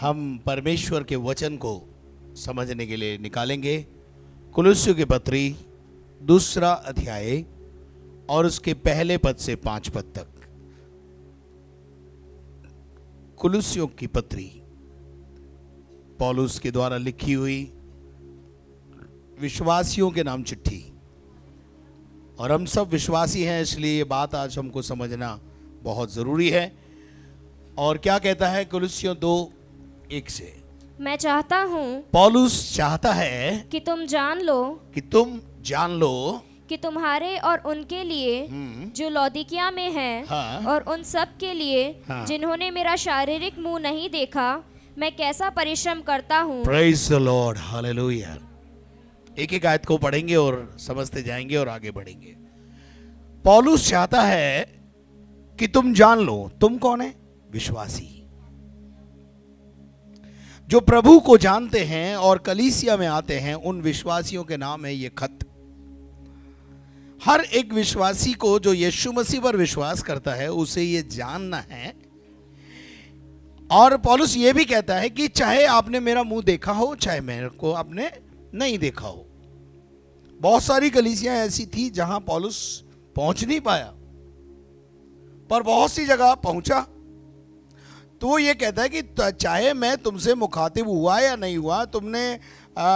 हम परमेश्वर के वचन को समझने के लिए निकालेंगे कुलुस्सियों की पत्री 2 अध्याय और उसके पहले पद से 5 पद तक। कुलुस्सियों की पत्री पौलुस के द्वारा लिखी हुई विश्वासियों के नाम चिट्ठी, और हम सब विश्वासी हैं, इसलिए ये बात आज हमको समझना बहुत जरूरी है। और क्या कहता है कुलुस्सियों 2:1 से? मैं चाहता हूँ पौलुस चाहता है कि तुम जान लो कि तुम्हारे और उनके लिए जो लौदीकिया में हैं, हाँ। और उन सब के लिए हाँ। जिन्होंने मेरा शारीरिक मुंह नहीं देखा, मैं कैसा परिश्रम करता हूँ। Praise the Lord, hallelujah. एक एक आयत को पढ़ेंगे और समझते जाएंगे और आगे बढ़ेंगे। पौलुस चाहता है कि तुम जान लो। तुम कौन है? विश्वासी, जो प्रभु को जानते हैं और कलीसिया में आते हैं, उन विश्वासियों के नाम है ये खत। हर एक विश्वासी को जो यीशु मसीह पर विश्वास करता है उसे ये जानना है। और पौलुस ये भी कहता है कि चाहे आपने मेरा मुंह देखा हो, चाहे मेरे को आपने नहीं देखा हो। बहुत सारी कलीसियां ऐसी थी जहां पौलुस पहुंच नहीं पाया, पर बहुत सी जगह पहुंचा। तो वो ये कहता है कि चाहे मैं तुमसे मुखातिब हुआ या नहीं हुआ, तुमने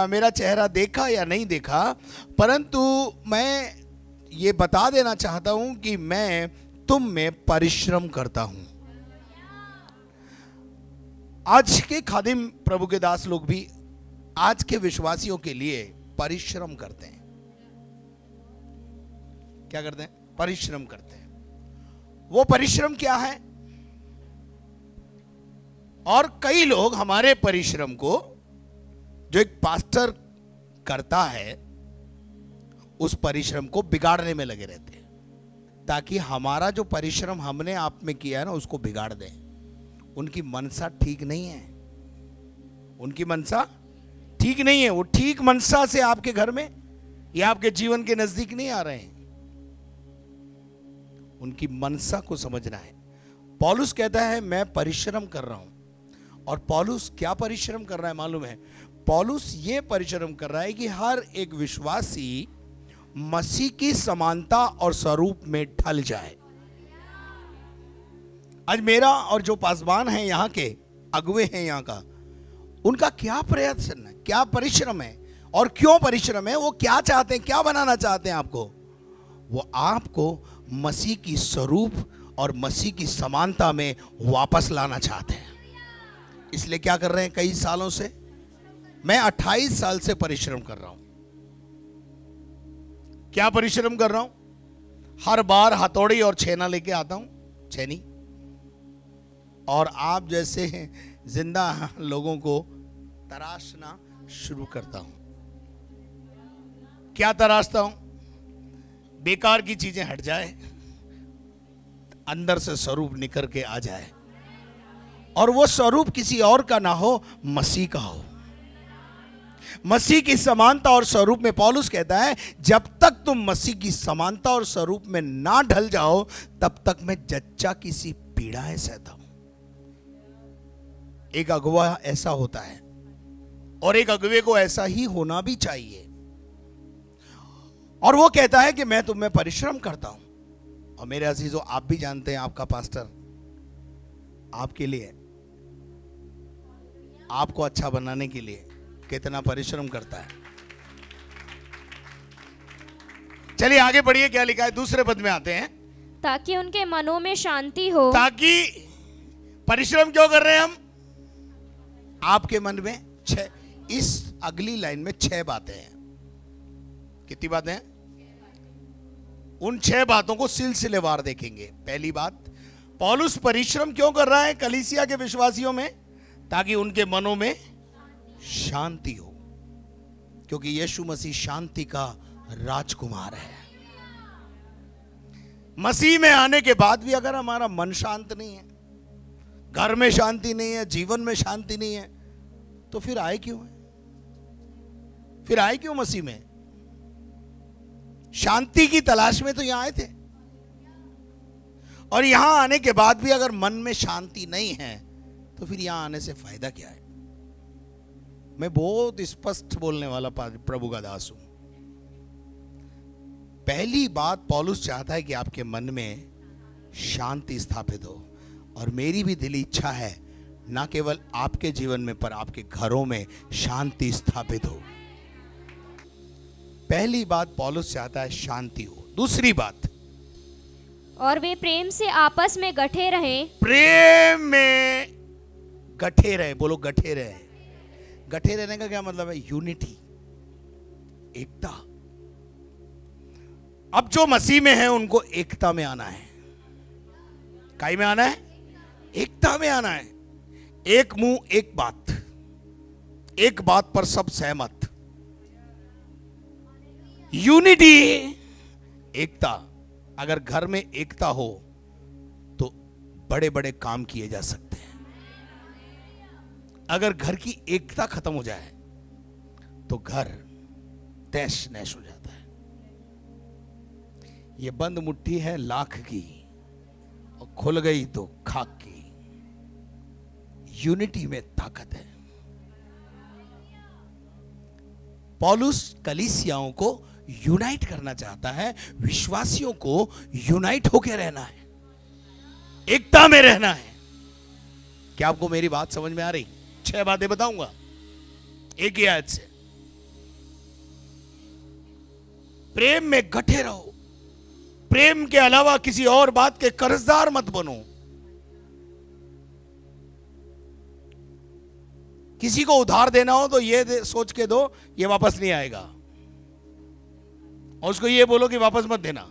मेरा चेहरा देखा या नहीं देखा, परंतु मैं ये बता देना चाहता हूं कि मैं तुम में परिश्रम करता हूं। आज के खादिम प्रभु के दास लोग भी आज के विश्वासियों के लिए परिश्रम करते हैं। क्या करते हैं? परिश्रम करते हैं। वो परिश्रम क्या है? और कई लोग हमारे परिश्रम को, जो एक पास्टर करता है, उस परिश्रम को बिगाड़ने में लगे रहते हैं, ताकि हमारा जो परिश्रम हमने आप में किया है ना, उसको बिगाड़ दें। उनकी मनसा ठीक नहीं है। उनकी मनसा ठीक नहीं है। वो ठीक मनसा से आपके घर में या आपके जीवन के नजदीक नहीं आ रहे हैं। उनकी मनसा को समझना है। पौलुस कहता है मैं परिश्रम कर रहा हूं। और पौलुस क्या परिश्रम कर रहा है मालूम है? पौलुस ये परिश्रम कर रहा है कि हर एक विश्वासी मसीह की समानता और स्वरूप में ढल जाए। आज मेरा और जो पासवान है, यहाँ के अगुवे हैं यहाँ का, उनका क्या प्रयत्न है, क्या परिश्रम है और क्यों परिश्रम है? वो क्या चाहते हैं, क्या बनाना चाहते हैं आपको? वो आपको मसीह की स्वरूप और मसीह की समानता में वापस लाना चाहते हैं। इसलिए क्या कर रहे हैं? कई सालों से, मैं 28 साल से परिश्रम कर रहा हूं। क्या परिश्रम कर रहा हूं? हर बार हथौड़ी और छेना लेके आता हूं, छेनी, और आप जैसे जिंदा लोगों को तराशना शुरू करता हूं। क्या तराशता हूं? बेकार की चीजें हट जाए, अंदर से स्वरूप निकल के आ जाए, और वो स्वरूप किसी और का ना हो, मसीह का हो। मसीह की समानता और स्वरूप में पौलुस कहता है जब तक तुम मसीह की समानता और स्वरूप में ना ढल जाओ, तब तक मैं जच्चा की सी पीड़ाएं सहता हूं। एक अगुवा ऐसा होता है, और एक अगुवे को ऐसा ही होना भी चाहिए। और वो कहता है कि मैं तुम में परिश्रम करता हूं। और मेरे अजीजों, आप भी जानते हैं आपका पास्टर आपके लिए, आपको अच्छा बनाने के लिए कितना परिश्रम करता है। चलिए आगे बढ़िए, क्या लिखा है? दूसरे पद में आते हैं। ताकि उनके मनों में शांति हो। ताकि परिश्रम क्यों कर रहे हैं हम? आपके मन में इस अगली लाइन में 6 बातें हैं। कितनी बातें हैं? उन 6 बातों को सिलसिलेवार देखेंगे। पहली बात, पौलुस परिश्रम क्यों कर रहा है कलीसिया के विश्वासियों में? ताकि उनके मनों में शांति हो, क्योंकि यीशु मसीह शांति का राजकुमार है। मसीह में आने के बाद भी अगर हमारा मन शांत नहीं है, घर में शांति नहीं है, जीवन में शांति नहीं है, तो फिर आए क्यों है? फिर आए क्यों मसीह में? शांति की तलाश में तो यहां आए थे, और यहां आने के बाद भी अगर मन में शांति नहीं है, तो फिर यहां आने से फायदा क्या है? मैं बहुत स्पष्ट बोलने वाला प्रभु का दास हूं। पहली बात, पौलुस चाहता है कि आपके मन में शांति स्थापित हो, और मेरी भी दिली इच्छा है ना केवल आपके जीवन में पर आपके घरों में शांति स्थापित हो। पहली बात, पौलुस चाहता है शांति हो। दूसरी बात, और वे प्रेम से आपस में गठे रहे। प्रेम में गठे रहे। बोलो गठे रहे। गठे रहने का क्या मतलब है? यूनिटी, एकता। अब जो मसीह में है उनको एकता में आना है। काई में आना है? एकता में आना है। एक मुंह, एक बात, एक बात पर सब सहमत। यूनिटी, एकता। अगर घर में एकता हो तो बड़े बड़े काम किए जा सकते हैं। अगर घर की एकता खत्म हो जाए तो घर तैश नैश हो जाता है। यह बंद मुट्ठी है लाख की, और खुल गई तो खाक की। यूनिटी में ताकत है। पौलुस कलीसियाओं को यूनाइट करना चाहता है। विश्वासियों को यूनाइट होकर रहना है, एकता में रहना है। क्या आपको मेरी बात समझ में आ रही? 6 बातें बताऊंगा एक ही आयत से। प्रेम में गठे रहो। प्रेम के अलावा किसी और बात के कर्जदार मत बनो। किसी को उधार देना हो तो ये सोच के दो ये वापस नहीं आएगा, और उसको ये बोलो कि वापस मत देना,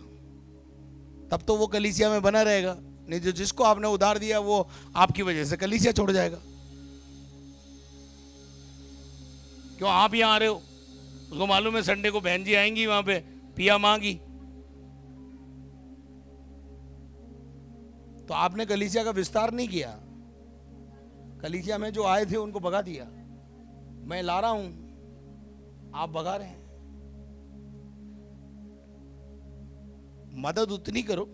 तब तो वो कलीसिया में बना रहेगा। नहीं जो जिसको आपने उधार दिया वो आपकी वजह से कलीसिया छोड़ जाएगा। क्यों आप यहां आ रहे हो? उसको मालूम है संडे को बहन जी आएंगी, वहां पे पिया मांगी, तो आपने कलीसिया का विस्तार नहीं किया। कलीसिया में जो आए थे उनको भगा दिया। मैं ला रहा हूं, आप भगा रहे हैं। मदद उतनी करो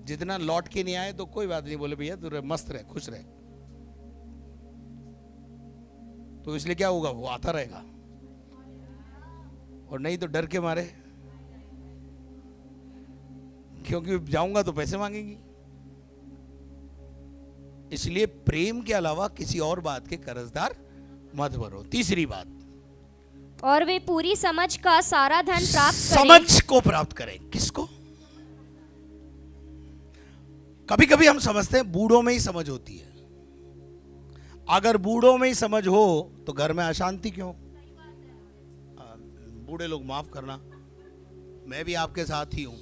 जितना लौट के नहीं आए तो कोई बात नहीं, बोले भैया तू मस्त रहे, खुश रहे, तो इसलिए क्या होगा, वो आता रहेगा। और नहीं तो डर के मारे, क्योंकि जाऊंगा तो पैसे मांगेंगी। इसलिए प्रेम के अलावा किसी और बात के कर्जदार मत बनो। तीसरी बात, और वे पूरी समझ का सारा धन प्राप्त करें। समझ को प्राप्त करें। किसको? कभी कभी हम समझते हैं बूढ़ों में ही समझ होती है। अगर बूढ़ों में ही समझ हो तो घर में अशांति क्यों? बूढ़े लोग माफ करना, मैं भी आपके साथ ही हूं।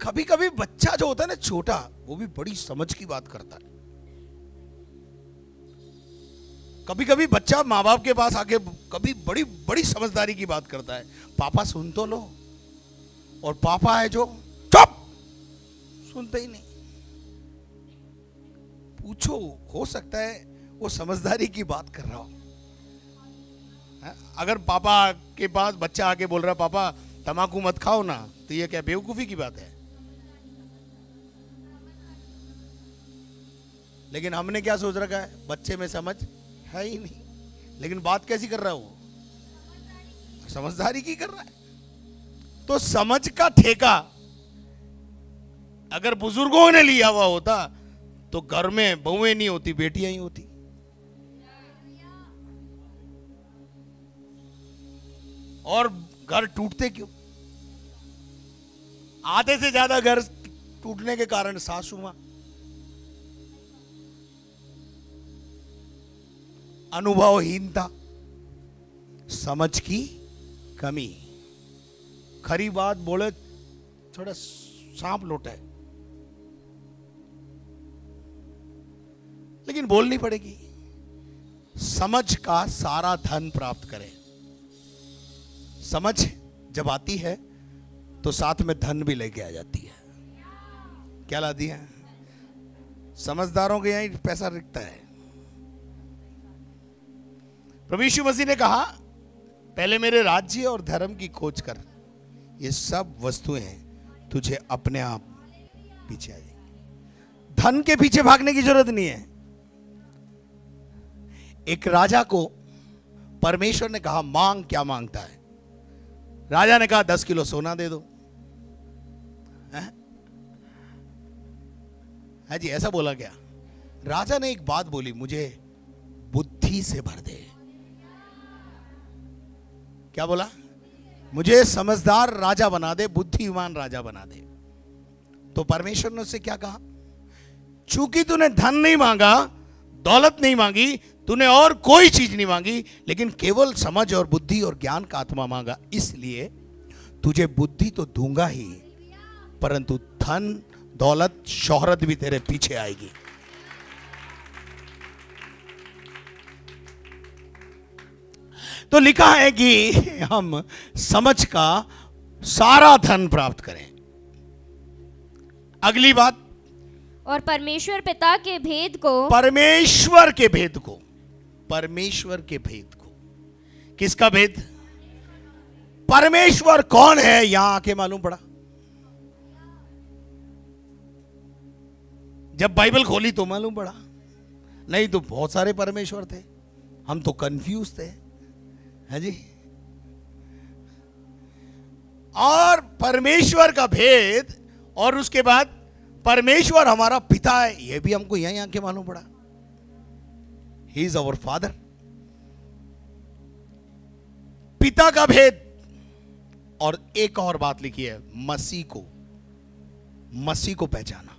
कभी कभी बच्चा जो होता है ना छोटा, वो भी बड़ी समझ की बात करता है। कभी कभी बच्चा माँ बाप के पास आके कभी बड़ी बड़ी समझदारी की बात करता है। पापा सुन तो लो, और पापा है जो चुप, सुनते ही नहीं। पूछो, हो सकता है वो समझदारी की बात कर रहा हो। अगर पापा के पास बच्चा आके बोल रहा है पापा तम्बाकू मत खाओ ना, तो ये क्या बेवकूफी की बात है? लेकिन हमने क्या सोच रखा है, बच्चे में समझ है ही नहीं, लेकिन बात कैसी कर रहा है वो? समझदारी की कर रहा है। तो समझ का ठेका अगर बुजुर्गों ने लिया हुआ होता तो घर में बहुएं नहीं होती, बेटियां ही होती। और घर टूटते क्यों? आधे से ज्यादा घर टूटने के कारण सासू मां, अनुभवहीनता, समझ की कमी। खरी बात बोले थोड़ा सांप लौटा है, लेकिन बोलनी पड़ेगी। समझ का सारा धन प्राप्त करें। समझ जब आती है तो साथ में धन भी लेके आ जाती है। क्या लाती है? समझदारों के यहां पैसा रिकता है। प्रभु यीशु मसीह ने कहा पहले मेरे राज्य और धर्म की खोज कर, ये सब वस्तुएं तुझे अपने आप पीछे आ जाएंगी। धन के पीछे भागने की जरूरत नहीं है। एक राजा को परमेश्वर ने कहा मांग, क्या मांगता है? राजा ने कहा 10 किलो सोना दे दो। है जी, ऐसा बोला क्या? राजा ने एक बात बोली, मुझे बुद्धि से भर दे। क्या बोला? मुझे समझदार राजा बना दे, बुद्धिमान राजा बना दे। तो परमेश्वर ने उससे क्या कहा? चूंकि तूने धन नहीं मांगा, दौलत नहीं मांगी, तूने और कोई चीज नहीं मांगी, लेकिन केवल समझ और बुद्धि और ज्ञान का आत्मा मांगा, इसलिए तुझे बुद्धि तो दूंगा ही, परंतु धन, दौलत, शोहरत भी तेरे पीछे आएगी। तो लिखा है कि हम समझ का सारा धन प्राप्त करें। अगली बात, और परमेश्वर पिता के भेद को, परमेश्वर के भेद को, परमेश्वर के भेद को। किसका भेद? परमेश्वर कौन है यहां आके मालूम पड़ा। जब बाइबल खोली तो मालूम पड़ा, नहीं तो बहुत सारे परमेश्वर थे, हम तो कंफ्यूज थे, है जी। और परमेश्वर का भेद, और उसके बाद परमेश्वर हमारा पिता है, यह भी हमको यहीं आके मालूम पड़ा। He is our father. पिता का भेद। और एक और बात लिखी है, मसीह को पहचाना।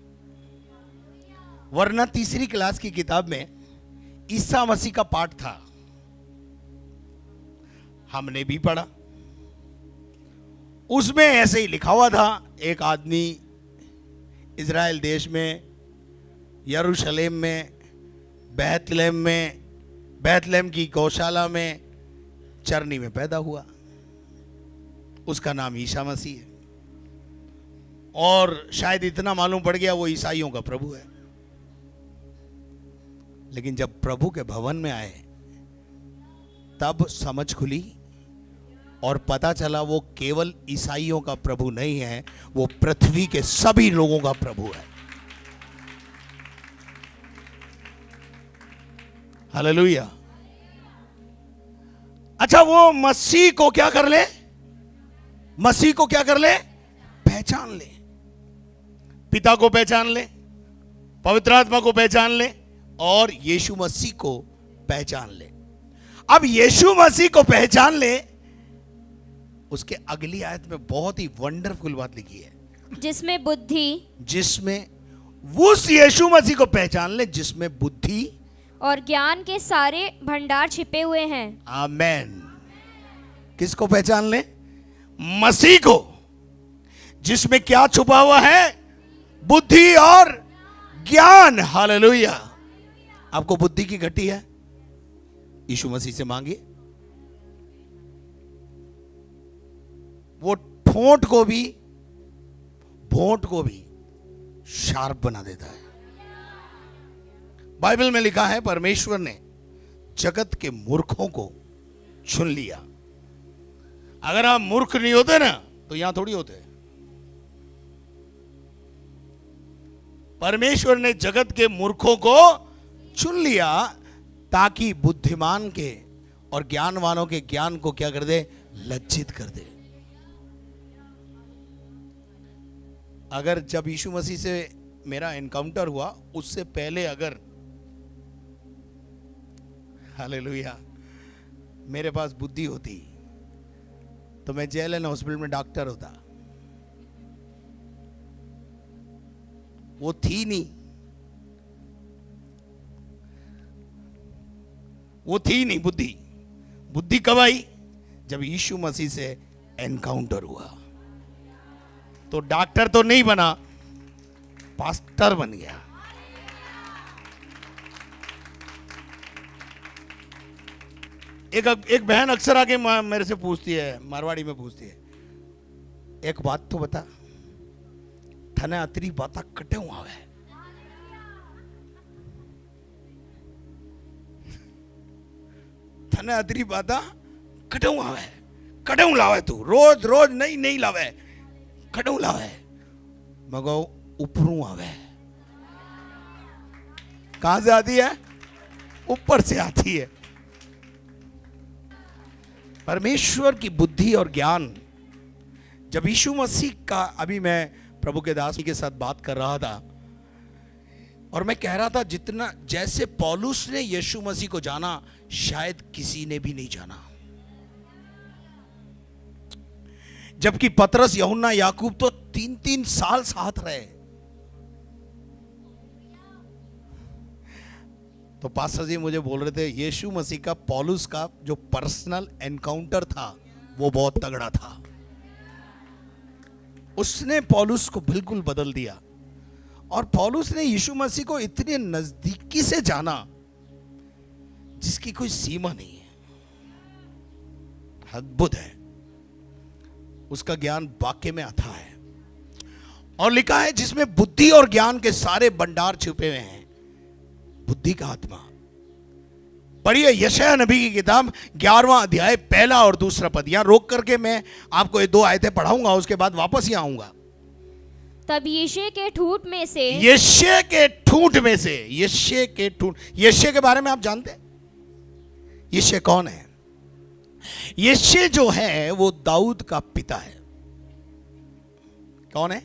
वरना तीसरी क्लास की किताब में ईसा मसीह का पाठ था, हमने भी पढ़ा। उसमें ऐसे ही लिखा हुआ था, एक आदमी इज़राइल देश में, यरूशलेम में, बैतलहम की गौशाला में चरनी में पैदा हुआ। उसका नाम ईसा मसीह है, और शायद इतना मालूम पड़ गया वो ईसाइयों का प्रभु है। लेकिन जब प्रभु के भवन में आए तब समझ खुली और पता चला वो केवल ईसाइयों का प्रभु नहीं है, वो पृथ्वी के सभी लोगों का प्रभु है। हालेलुया। अच्छा, वो मसीह को क्या कर ले? मसीह को क्या कर ले? पहचान ले। पिता को पहचान ले, पवित्र आत्मा को पहचान ले, और यीशु मसीह को पहचान ले। अब यीशु मसीह को पहचान ले, उसके अगली आयत में बहुत ही वंडरफुल बात लिखी है, जिसमें उस यीशु मसीह को पहचान ले जिसमें बुद्धि और ज्ञान के सारे भंडार छिपे हुए हैं। आमेन। किसको पहचान ले? मसीह को, जिसमें क्या छुपा हुआ है? बुद्धि और ज्ञान। हालेलुया। आपको बुद्धि की घटी है, यीशु मसीह से मांगिए। वो ठोंठ को भी शार्प बना देता है। बाइबल में लिखा है, परमेश्वर ने जगत के मूर्खों को चुन लिया। अगर आप मूर्ख नहीं होते ना तो यहां थोड़ी होते। परमेश्वर ने जगत के मूर्खों को चुन लिया ताकि बुद्धिमान के और ज्ञानवानों के ज्ञान को क्या कर दे? लज्जित कर दे। अगर जब यीशु मसीह से मेरा एनकाउंटर हुआ, उससे पहले अगर, हालेलुया, मेरे पास बुद्धि होती तो मैं जेल एंड हॉस्पिटल में डॉक्टर होता। वो थी नहीं, बुद्धि कब आई? जब यीशु मसीह से एनकाउंटर हुआ। तो डॉक्टर तो नहीं बना, पास्टर बन गया। एक बहन अक्सर आके मेरे से पूछती है, मारवाड़ी में पूछती है, एक बात तो बता, थने अतरी बाता कटे आवे। थने अतरी बाता कटे आवे, कटे लावे तू, रोज रोज नहीं लावे, कटे लावे। मगो उपरू आवे। कहां से आती है? ऊपर से आती है। परमेश्वर की बुद्धि और ज्ञान, जब यीशु मसीह का, अभी मैं प्रभु के दास के साथ बात कर रहा था और मैं कह रहा था जितना जैसे पौलुस ने यीशु मसीह को जाना शायद किसी ने भी नहीं जाना, जबकि पतरस, यूहन्ना, याकूब तो 3-3 साल साथ रहे। तो पास्टर जी मुझे बोल रहे थे यीशु मसीह का पौलुस का जो पर्सनल एनकाउंटर था वो बहुत तगड़ा था। उसने पौलुस को बिल्कुल बदल दिया और पौलुस ने यीशु मसीह को इतने नजदीकी से जाना जिसकी कोई सीमा नहीं है। अद्भुत है, उसका ज्ञान वाक्य में आता है और लिखा है जिसमें बुद्धि और ज्ञान के सारे भंडार छुपे हुए हैं। बुद्धि का आत्मा पढ़िए यशायाह नबी की किताब 11वां अध्याय 1 और 2 पद। यहां रोक करके मैं आपको ये 2 आयतें पढ़ाऊंगा, उसके बाद वापस ही आऊंगा। तब यिशै के ठूंठ में से, यिशै के ठूंठ में से, यिशै के ठूंठ, यिशै के बारे में आप जानते हैं? यिशै कौन है? यिशै जो है वो दाऊद का पिता है। कौन है?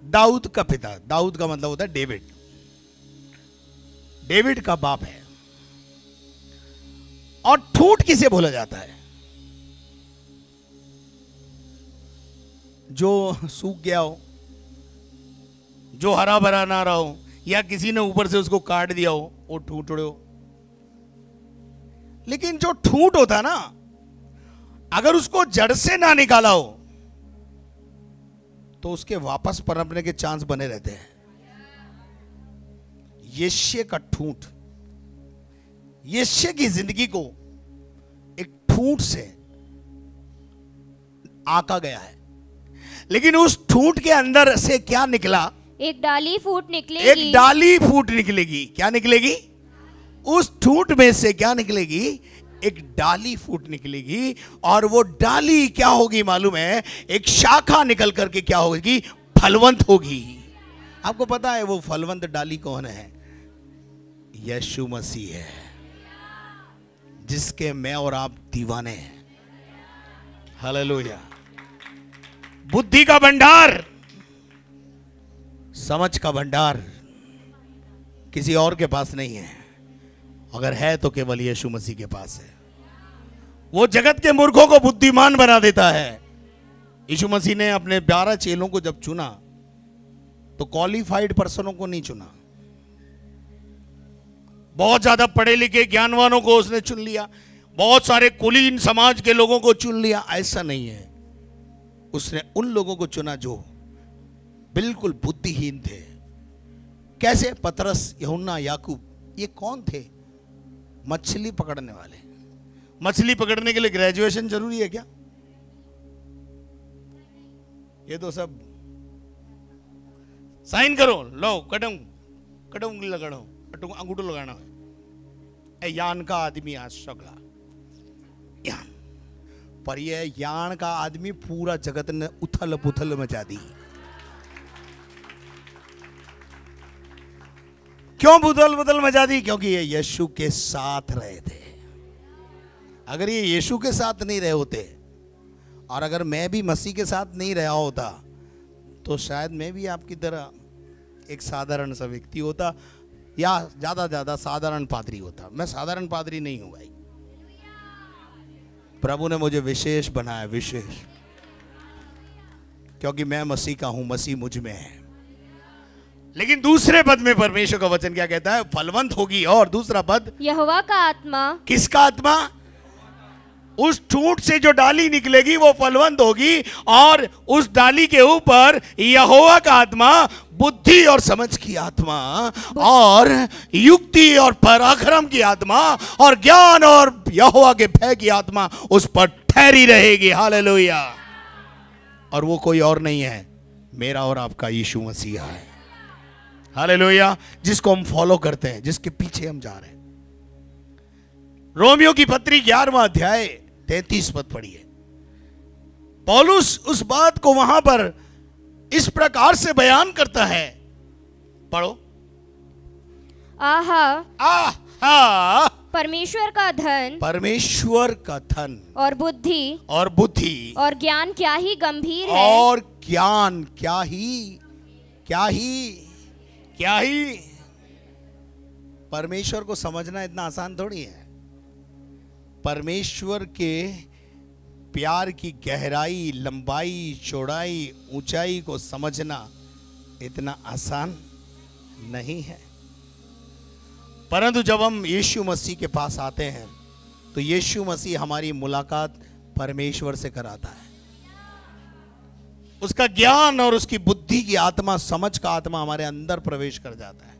दाऊद का पिता। दाऊद का मतलब होता है डेविड, डेविड का बाप है। और ठूंठ किसे बोला जाता है? जो सूख गया हो, जो हरा भरा ना रहा हो, या किसी ने ऊपर से उसको काट दिया हो, वो ठूंठ हो। लेकिन जो ठूंठ होता ना, अगर उसको जड़ से ना निकाला हो तो उसके वापस पनपने के चांस बने रहते हैं। यिशै का ठूंठ, यिशै की जिंदगी को एक ठूंठ से आका गया है, लेकिन उस ठूंठ के अंदर से क्या निकला? एक डाली फूट निकलेगी। एक डाली फूट निकलेगी। क्या निकलेगी? उस ठूंठ में से क्या निकलेगी? एक डाली फूट निकलेगी। और वो डाली क्या होगी मालूम है? एक शाखा निकल करके क्या होगी? फलवंत होगी। आपको पता है वो फलवंत डाली कौन है? यीशु मसीह है, जिसके मैं और आप दीवाने हैं। हालेलुया। बुद्धि का भंडार, समझ का भंडार किसी और के पास नहीं है। अगर है तो केवल यीशु मसीह के पास है। वो जगत के मूर्खों को बुद्धिमान बना देता है। यीशु मसीह ने अपने 12 चेलों को जब चुना तो क्वालिफाइड पर्सनों को नहीं चुना, बहुत ज्यादा पढ़े लिखे ज्ञानवानों को उसने चुन लिया, बहुत सारे कुलीन समाज के लोगों को चुन लिया, ऐसा नहीं है। उसने उन लोगों को चुना जो बिल्कुल बुद्धिहीन थे। कैसे? पतरस, यूहन्ना, याकूब, ये कौन थे? मछली पकड़ने वाले। मछली पकड़ने के लिए ग्रेजुएशन जरूरी है क्या? ये तो सब साइन करो, लो कटो लगाओ, अंगूठो लगाना है। यान का आदमी आज सगला यान, पर ये यान का आदमी पूरा जगत ने उथल पुथल मचा दी। क्यों उथल पुथल मचा दी? क्योंकि ये यीशु के साथ रहे थे। अगर ये यीशु के साथ नहीं रहे होते और अगर मैं भी मसीह के साथ नहीं रहा होता तो शायद मैं भी आपकी तरह एक साधारण सा व्यक्ति होता, या ज्यादा साधारण पादरी होता। मैं साधारण पादरी नहीं हूं भाई। प्रभु ने मुझे विशेष बनाया, विशेष, क्योंकि मैं मसीह का हूं, मसीह मुझ में है। लेकिन दूसरे पद में परमेश्वर का वचन क्या कहता है? फलवंत होगी। और दूसरा पद, यहोवा का आत्मा। किसका आत्मा? उस ठूंठ से जो डाली निकलेगी वो फलवंत होगी, और उस डाली के ऊपर यहोवा का आत्मा, बुद्धि और समझ की आत्मा, और युक्ति और पराक्रम की आत्मा, और ज्ञान और यहोवा के भय की आत्मा उस पर ठहरी रहेगी। हालेलुया। और वो कोई और नहीं है, मेरा और आपका यीशु मसीह है। हालेलुया। जिसको हम फॉलो करते हैं, जिसके पीछे हम जा रहे हैं। रोमियो की पत्री 11वां अध्याय 33 पद पढ़िए। पौलुस उस बात को वहां पर इस प्रकार से बयान करता है, पढ़ो। आहा आहा, परमेश्वर का धन, परमेश्वर का धन और बुद्धि और ज्ञान क्या ही गंभीर है, और ज्ञान क्या ही परमेश्वर को समझना इतना आसान थोड़ी है। परमेश्वर के प्यार की गहराई, लंबाई, चौड़ाई, ऊंचाई को समझना इतना आसान नहीं है। परंतु जब हम यीशु मसीह के पास आते हैं तो यीशु मसीह हमारी मुलाकात परमेश्वर से कराता है। उसका ज्ञान और उसकी बुद्धि की आत्मा, समझ का आत्मा हमारे अंदर प्रवेश कर जाता है।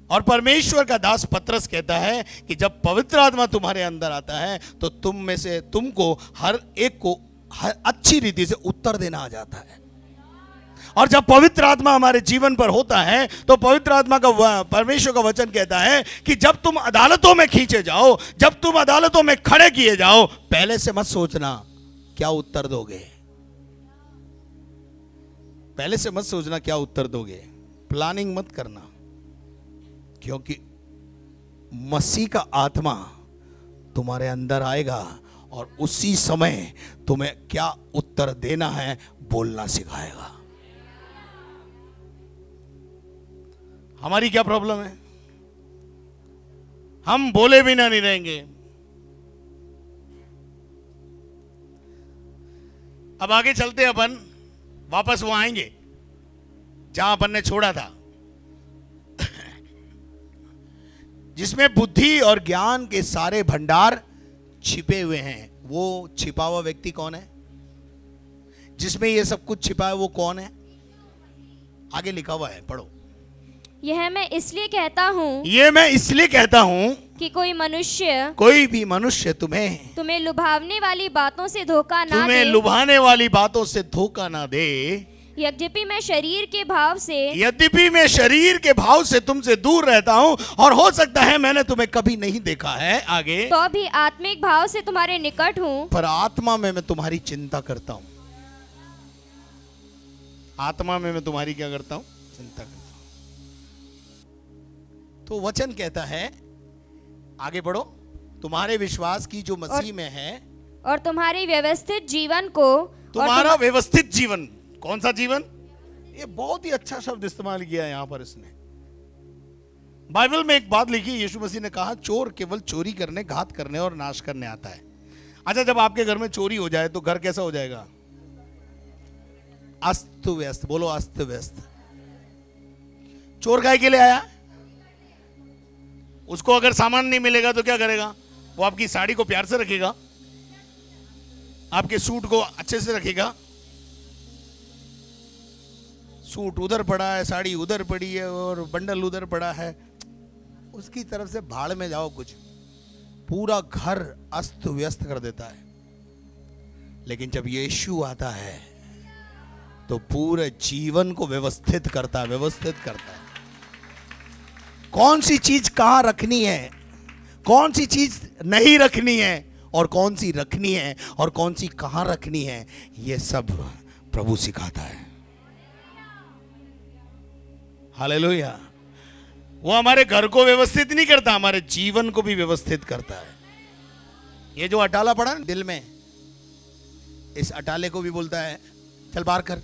और परमेश्वर का दास पतरस कहता है कि जब पवित्र आत्मा तुम्हारे अंदर आता है तो तुम में से तुमको हर एक को अच्छी रीति से उत्तर देना आ जाता है। और जब पवित्र आत्मा हमारे जीवन पर होता है तो पवित्र आत्मा का, परमेश्वर का वचन कहता है कि जब तुम अदालतों में खींचे जाओ, जब तुम अदालतों में खड़े किए जाओ, पहले से मत सोचना क्या उत्तर दोगे। पहले से मत सोचना क्या उत्तर दोगे, प्लानिंग मत करना, क्योंकि मसीह का आत्मा तुम्हारे अंदर आएगा और उसी समय तुम्हें क्या उत्तर देना है बोलना सिखाएगा। हमारी क्या प्रॉब्लम है, हम बोले बिना नहीं रहेंगे। अब आगे चलते अपन वापस वो आएंगे जहां अपन ने छोड़ा था, जिसमें बुद्धि और ज्ञान के सारे भंडार छिपे हुए हैं। वो छिपा हुआ व्यक्ति कौन है? जिसमें ये सब कुछ छिपा है वो कौन है? आगे लिखा हुआ है, पढ़ो। यह मैं इसलिए कहता हूँ कि कोई भी मनुष्य तुम्हें लुभावने वाली बातों से धोखा ना दे। यद्यपि मैं शरीर के भाव से तुमसे दूर रहता हूँ और हो सकता है मैंने तुम्हें कभी नहीं देखा है, आगे तो भी आत्मिक भाव से तुम्हारे निकट हूँ, पर आत्मा में मैं तुम्हारी चिंता करता हूँ। आत्मा में मैं तुम्हारी क्या करता हूँ? चिंता करता हूँ। तो वचन कहता है, आगे बढ़ो, तुम्हारे विश्वास की जो मसीह में है और तुम्हारे व्यवस्थित जीवन को, तुम्हारा व्यवस्थित जीवन, कौन सा जीवन? ये बहुत ही अच्छा शब्द इस्तेमाल किया है यहां पर इसने। बाइबल में एक बात लिखी, यीशु मसीह ने कहा चोर केवल चोरी करने, घात करने और नाश करने आता है। अच्छा, जब आपके घर में चोरी हो जाए तो घर कैसा हो जाएगा? अस्त व्यस्त। बोलो अस्त व्यस्त। चोर काय के लिए आया? उसको अगर सामान नहीं मिलेगा तो क्या करेगा? वो आपकी साड़ी को प्यार से रखेगा, आपके सूट को अच्छे से रखेगा। सूट उधर पड़ा है, साड़ी उधर पड़ी है और बंडल उधर पड़ा है, उसकी तरफ से भाड़ में जाओ, कुछ पूरा घर अस्त व्यस्त कर देता है। लेकिन जब यीशु आता है तो पूरे जीवन को व्यवस्थित करता है। कौन सी चीज कहां रखनी है, कौन सी चीज नहीं रखनी है, और कौन सी रखनी है और कौन सी कहां रखनी है, यह सब प्रभु सिखाता है। हालेलुया। वो हमारे घर को व्यवस्थित नहीं करता, हमारे जीवन को भी व्यवस्थित करता है। ये जो अटाला पड़ा ना दिल में, इस अटाले को भी बोलता है चल बाहर कर।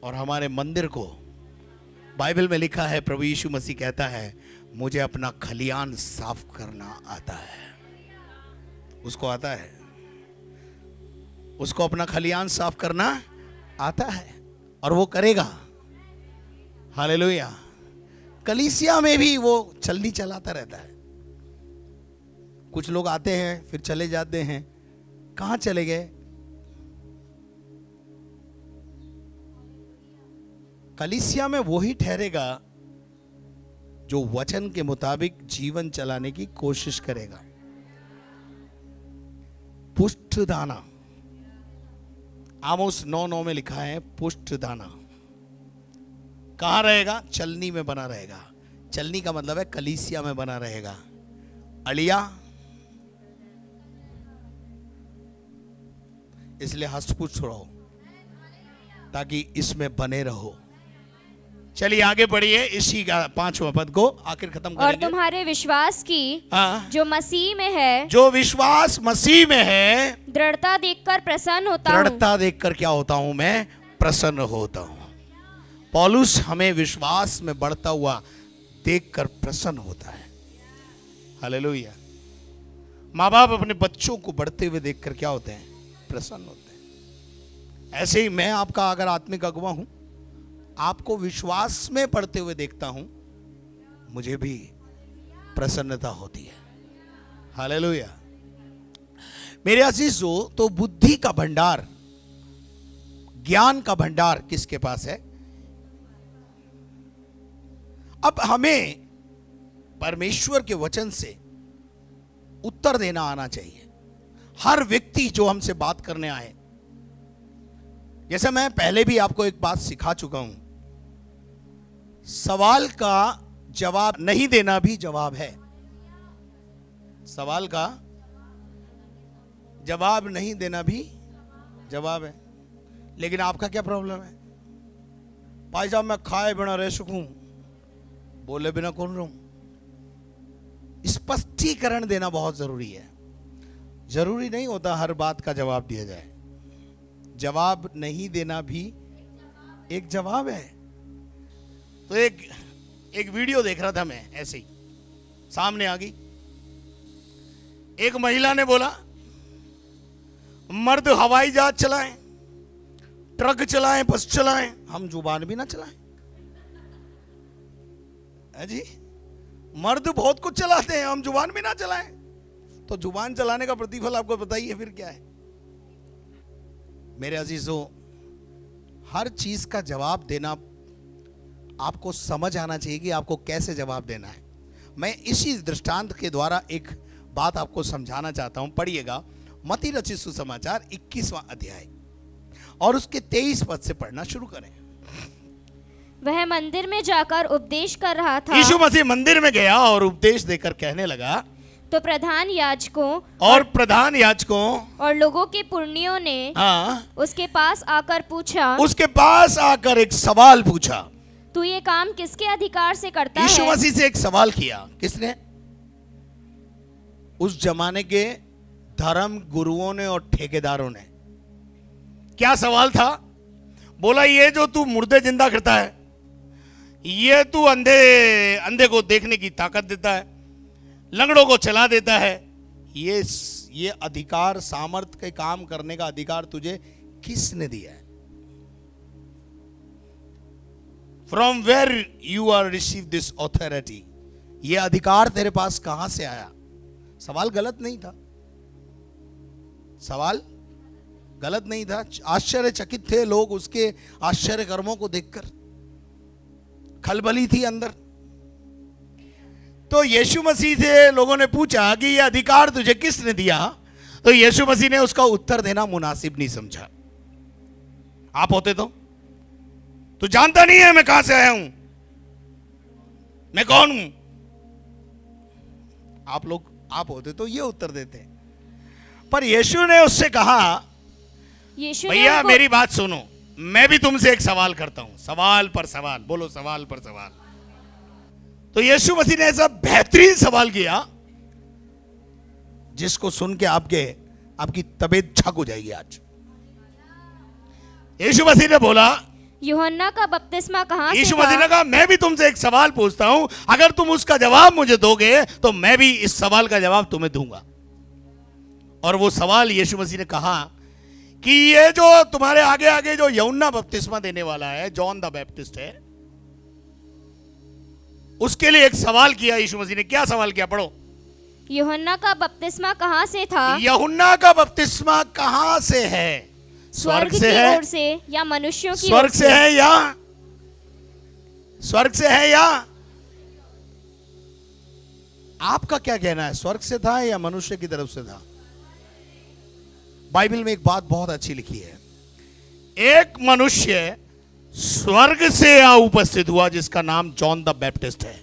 और हमारे मंदिर को, बाइबल में लिखा है, प्रभु यीशु मसीह कहता है मुझे अपना खलियान साफ करना आता है। उसको आता है, उसको अपना खलियान साफ करना आता है और वो करेगा। हालेलुया। कलीसिया में भी वो चलनी चलाता रहता है। कुछ लोग आते हैं फिर चले जाते हैं। कहां चले गए? कलीसिया में वही ठहरेगा जो वचन के मुताबिक जीवन चलाने की कोशिश करेगा। पुष्ट दाना, आमोस 9:9 में लिखा है पुष्ट दाना कहां रहेगा? चलनी में बना रहेगा। चलनी का मतलब है कलीसिया में बना रहेगा। अलिया, इसलिए हष्टपुष्ट रहो ताकि इसमें बने रहो। चलिए आगे बढ़िए, इसी का 5वां पद को आखिर खत्म करेंगे। और तुम्हारे विश्वास की जो मसीह में है, जो विश्वास मसीह में है, दृढ़ता देखकर प्रसन्न होता हूं। दृढ़ता देखकर क्या होता हूं मैं? प्रसन्न होता हूं। पौलुस हमें विश्वास में बढ़ता हुआ देखकर प्रसन्न होता है। हालेलुया। माँ बाप अपने बच्चों को बढ़ते हुए देखकर क्या होते हैं? प्रसन्न होते हैं। ऐसे ही मैं आपका अगर आत्मिक अगुवा हूं, आपको विश्वास में पढ़ते हुए देखता हूं, मुझे भी प्रसन्नता होती है। हालेलुया। मेरे अजीजों, तो बुद्धि का भंडार, ज्ञान का भंडार किसके पास है? अब हमें परमेश्वर के वचन से उत्तर देना आना चाहिए। हर व्यक्ति जो हमसे बात करने आए, जैसे मैं पहले भी आपको एक बात सिखा चुका हूं, सवाल का जवाब नहीं देना भी जवाब है। सवाल का जवाब नहीं देना भी जवाब है। लेकिन आपका क्या प्रॉब्लम है? भाई साहब मैं खाए बिना रह सकूं, बोले बिना कौन रहूं? स्पष्टीकरण देना बहुत जरूरी है। जरूरी नहीं होता हर बात का जवाब दिया जाए। जवाब नहीं देना भी एक जवाब है। तो एक वीडियो देख रहा था मैं, ऐसे ही सामने आ गई। एक महिला ने बोला, मर्द हवाई जहाज चलाएं, ट्रक चलाएं, बस चलाएं, हम जुबान भी ना चलाएं। है जी, मर्द बहुत कुछ चलाते हैं, हम जुबान भी ना चलाएं। तो जुबान चलाने का प्रतिफल आपको बताइए फिर क्या है? मेरे अजीजों, हर चीज का जवाब देना आपको समझ आना चाहिए कि आपको कैसे जवाब देना है। मैं इसी दृष्टांत के द्वारा एक बात आपको समझाना चाहता हूं। पढ़िएगा मत्ती रचित सुसमाचार 21वां अध्याय और उसके 23 पद से पढ़ना शुरू करें। वह मंदिर में जाकर उपदेश कर रहा था। यीशु मसीह मंदिर में गया और उपदेश देकर कहने लगा, तो प्रधान याजकों और लोगों के पुरनियों ने उसके पास आकर पूछा, उसके पास आकर एक सवाल पूछा, तू ये काम किसके अधिकार से करता है? यीशु मसीह से एक सवाल किया। किसने? उस जमाने के धर्म गुरुओं ने और ठेकेदारों ने। क्या सवाल था? बोला, ये जो तू मुर्दे जिंदा करता है, ये तू अंधे को देखने की ताकत देता है, लंगड़ों को चला देता है, ये अधिकार, सामर्थ के काम करने का अधिकार तुझे किसने दिया है? From where you are receive this authority? ये अधिकार तेरे पास कहां से आया? सवाल गलत नहीं था। सवाल गलत नहीं था। आश्चर्यचकित थे लोग उसके आश्चर्य कर्मों को देखकर। खलबली थी अंदर। तो यीशु मसीह से लोगों ने पूछा कि यह अधिकार तुझे किसने दिया? तो यीशु मसीह ने उसका उत्तर देना मुनासिब नहीं समझा। आप होते तो जानता नहीं है मैं कहां से आया हूं, मैं कौन हूं? आप होते तो ये उत्तर देते। पर यीशु ने उससे कहा, भैया मेरी बात सुनो, मैं भी तुमसे एक सवाल करता हूं। सवाल पर सवाल, बोलो सवाल पर सवाल। तो यीशु मसीह ने ऐसा बेहतरीन सवाल किया जिसको सुन के आपकी तबीयत छक हो जाएगी आज। यीशु मसीह ने बोला, यूहन्ना का बपतिस्मा कहां से था? यीशु मसीह ने कहा, मैं भी तुमसे एक सवाल पूछता हूं, अगर तुम उसका जवाब मुझे दोगे तो मैं भी इस सवाल का जवाब तुम्हें दूंगा। और वो सवाल यीशु मसीह ने कहा कि ये जो तुम्हारे आगे आगे जो यूहन्ना बपतिस्मा देने वाला है, जॉन द बैप्टिस्ट है, उसके लिए एक सवाल किया यीशु मसीह ने। क्या सवाल किया? पढ़ो। यूहन्ना का बपतिस्मा कहां से था? यूहन्ना का बपतिस्मा कहां से है? स्वर्ग से है से या मनुष्यों की स्वर्ग से है या स्वर्ग से है या? आपका क्या कहना है? स्वर्ग से था या मनुष्य की तरफ से था? बाइबल में एक बात बहुत अच्छी लिखी है, एक मनुष्य स्वर्ग से उपस्थित हुआ जिसका नाम जॉन द बैप्टिस्ट है।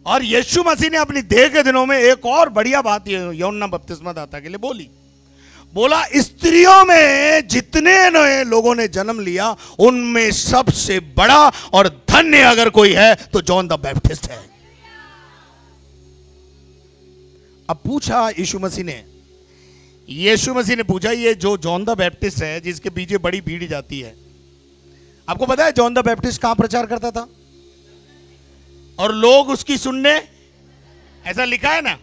और यीशु मसीह ने अपनी देह के दिनों में एक और बढ़िया बात यूहन्ना बपतिस्मा दाता के लिए बोली। बोला स्त्रियों में जितने नए लोगों ने जन्म लिया उनमें सबसे बड़ा और धन्य अगर कोई है तो जॉन द बैप्टिस्ट है। अब पूछा यीशु मसीह ने पूछा, ये जो जॉन द बैप्टिस्ट है जिसके पीछे बड़ी भीड़ जाती है, आपको पता है जॉन द बैप्टिस्ट कहां प्रचार करता था और लोग उसकी सुनने, ऐसा लिखा है ना,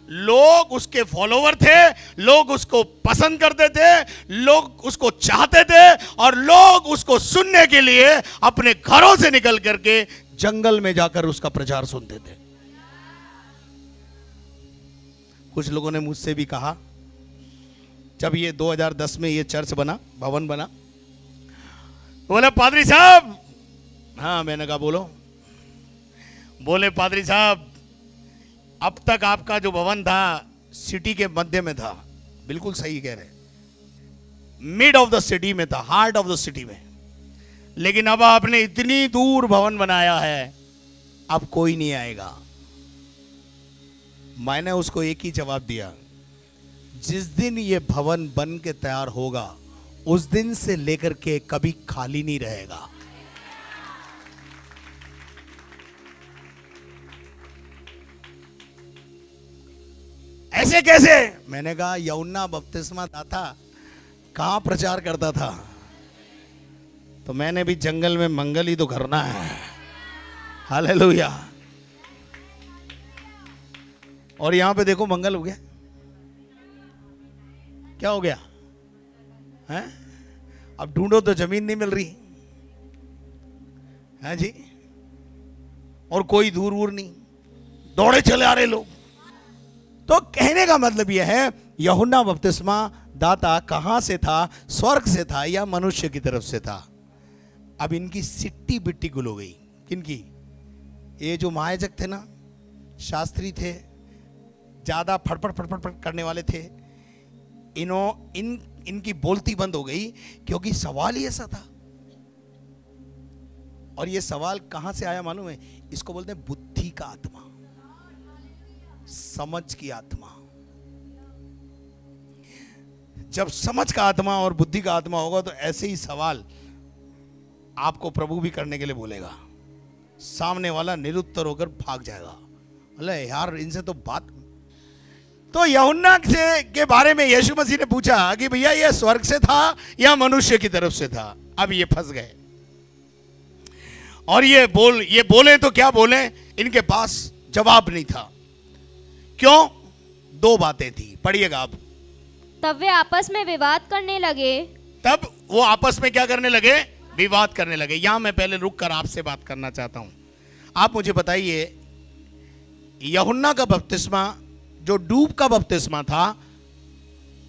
लोग उसके फॉलोवर थे, लोग उसको पसंद करते थे, लोग उसको चाहते थे और लोग उसको सुनने के लिए अपने घरों से निकल करके जंगल में जाकर उसका प्रचार सुनते थे। कुछ लोगों ने मुझसे भी कहा, जब ये 2010 में ये चर्च बना, भवन बना, बोले पादरी साहब, हाँ मैंने कहा बोलो, बोले पादरी साहब अब तक आपका जो भवन था सिटी के मध्य में था, बिल्कुल सही कह रहे, मिड ऑफ द सिटी में था, हार्ट ऑफ द सिटी में, लेकिन अब आपने इतनी दूर भवन बनाया है अब कोई नहीं आएगा। मैंने उसको एक ही जवाब दिया, जिस दिन ये भवन बन के तैयार होगा उस दिन से लेकर के कभी खाली नहीं रहेगा। ऐसे कैसे? मैंने कहा यूहन्ना बपतिस्मा दाता कहां प्रचार करता था, तो मैंने भी जंगल में मंगल ही तो करना है। हालेलुया। और यहां पे देखो मंगल हो गया, क्या हो गया है? अब ढूंढो तो जमीन नहीं मिल रही है जी, और कोई दूर वूर नहीं, दौड़े चले आ रहे लोग। तो कहने का मतलब यह है यूहन्ना बपतिस्मा दाता कहां से था, स्वर्ग से था या मनुष्य की तरफ से था? अब इनकी सिट्टी बिट्टी गुल हो गई। किनकी? ये जो महायाजक थे ना, शास्त्री थे, ज्यादा फटफट फटफट फट करने वाले थे, इनकी बोलती बंद हो गई, क्योंकि सवाल ही ऐसा था। और ये सवाल कहां से आया मालूम है? इसको बोलते हैं बुद्धि का आत्मा, समझ की आत्मा। जब समझ का आत्मा और बुद्धि का आत्मा होगा तो ऐसे ही सवाल आपको प्रभु भी करने के लिए बोलेगा, सामने वाला निरुत्तर होकर भाग जाएगा। अरे यार इनसे तो बात। तो यूहन्ना के बारे में यीशु मसीह ने पूछा कि भैया ये स्वर्ग से था या मनुष्य की तरफ से था? अब ये फंस गए। और ये बोले तो क्या बोले, इनके पास जवाब नहीं था। क्यों? दो बातें थी, पढ़िएगा आप। तब वे आपस में विवाद करने लगे। तब वो आपस में क्या करने लगे? विवाद करने लगे। यहां मैं पहले रुक कर आपसे बात करना चाहता हूं। आप मुझे बताइए, यूहन्ना का बपतिस्मा जो डूब का बपतिस्मा था,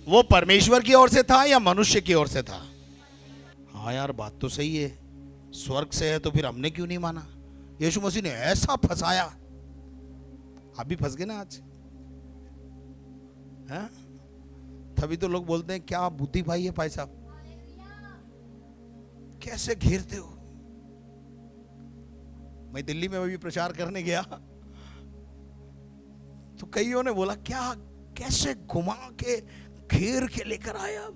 वो परमेश्वर की ओर से था या मनुष्य की ओर से था? हाँ यार बात तो सही है, स्वर्ग से है तो फिर हमने क्यों नहीं माना? यीशु मसीह ने ऐसा फंसाया। आप भी फंस गए ना आज, हैं? तभी तो लोग बोलते हैं क्या बुद्धि भाई है भाई साहब, कैसे घेरते हो। मैं दिल्ली में अभी प्रचार करने गया तो कईयों ने बोला क्या कैसे घुमा के घेर के लेकर आया।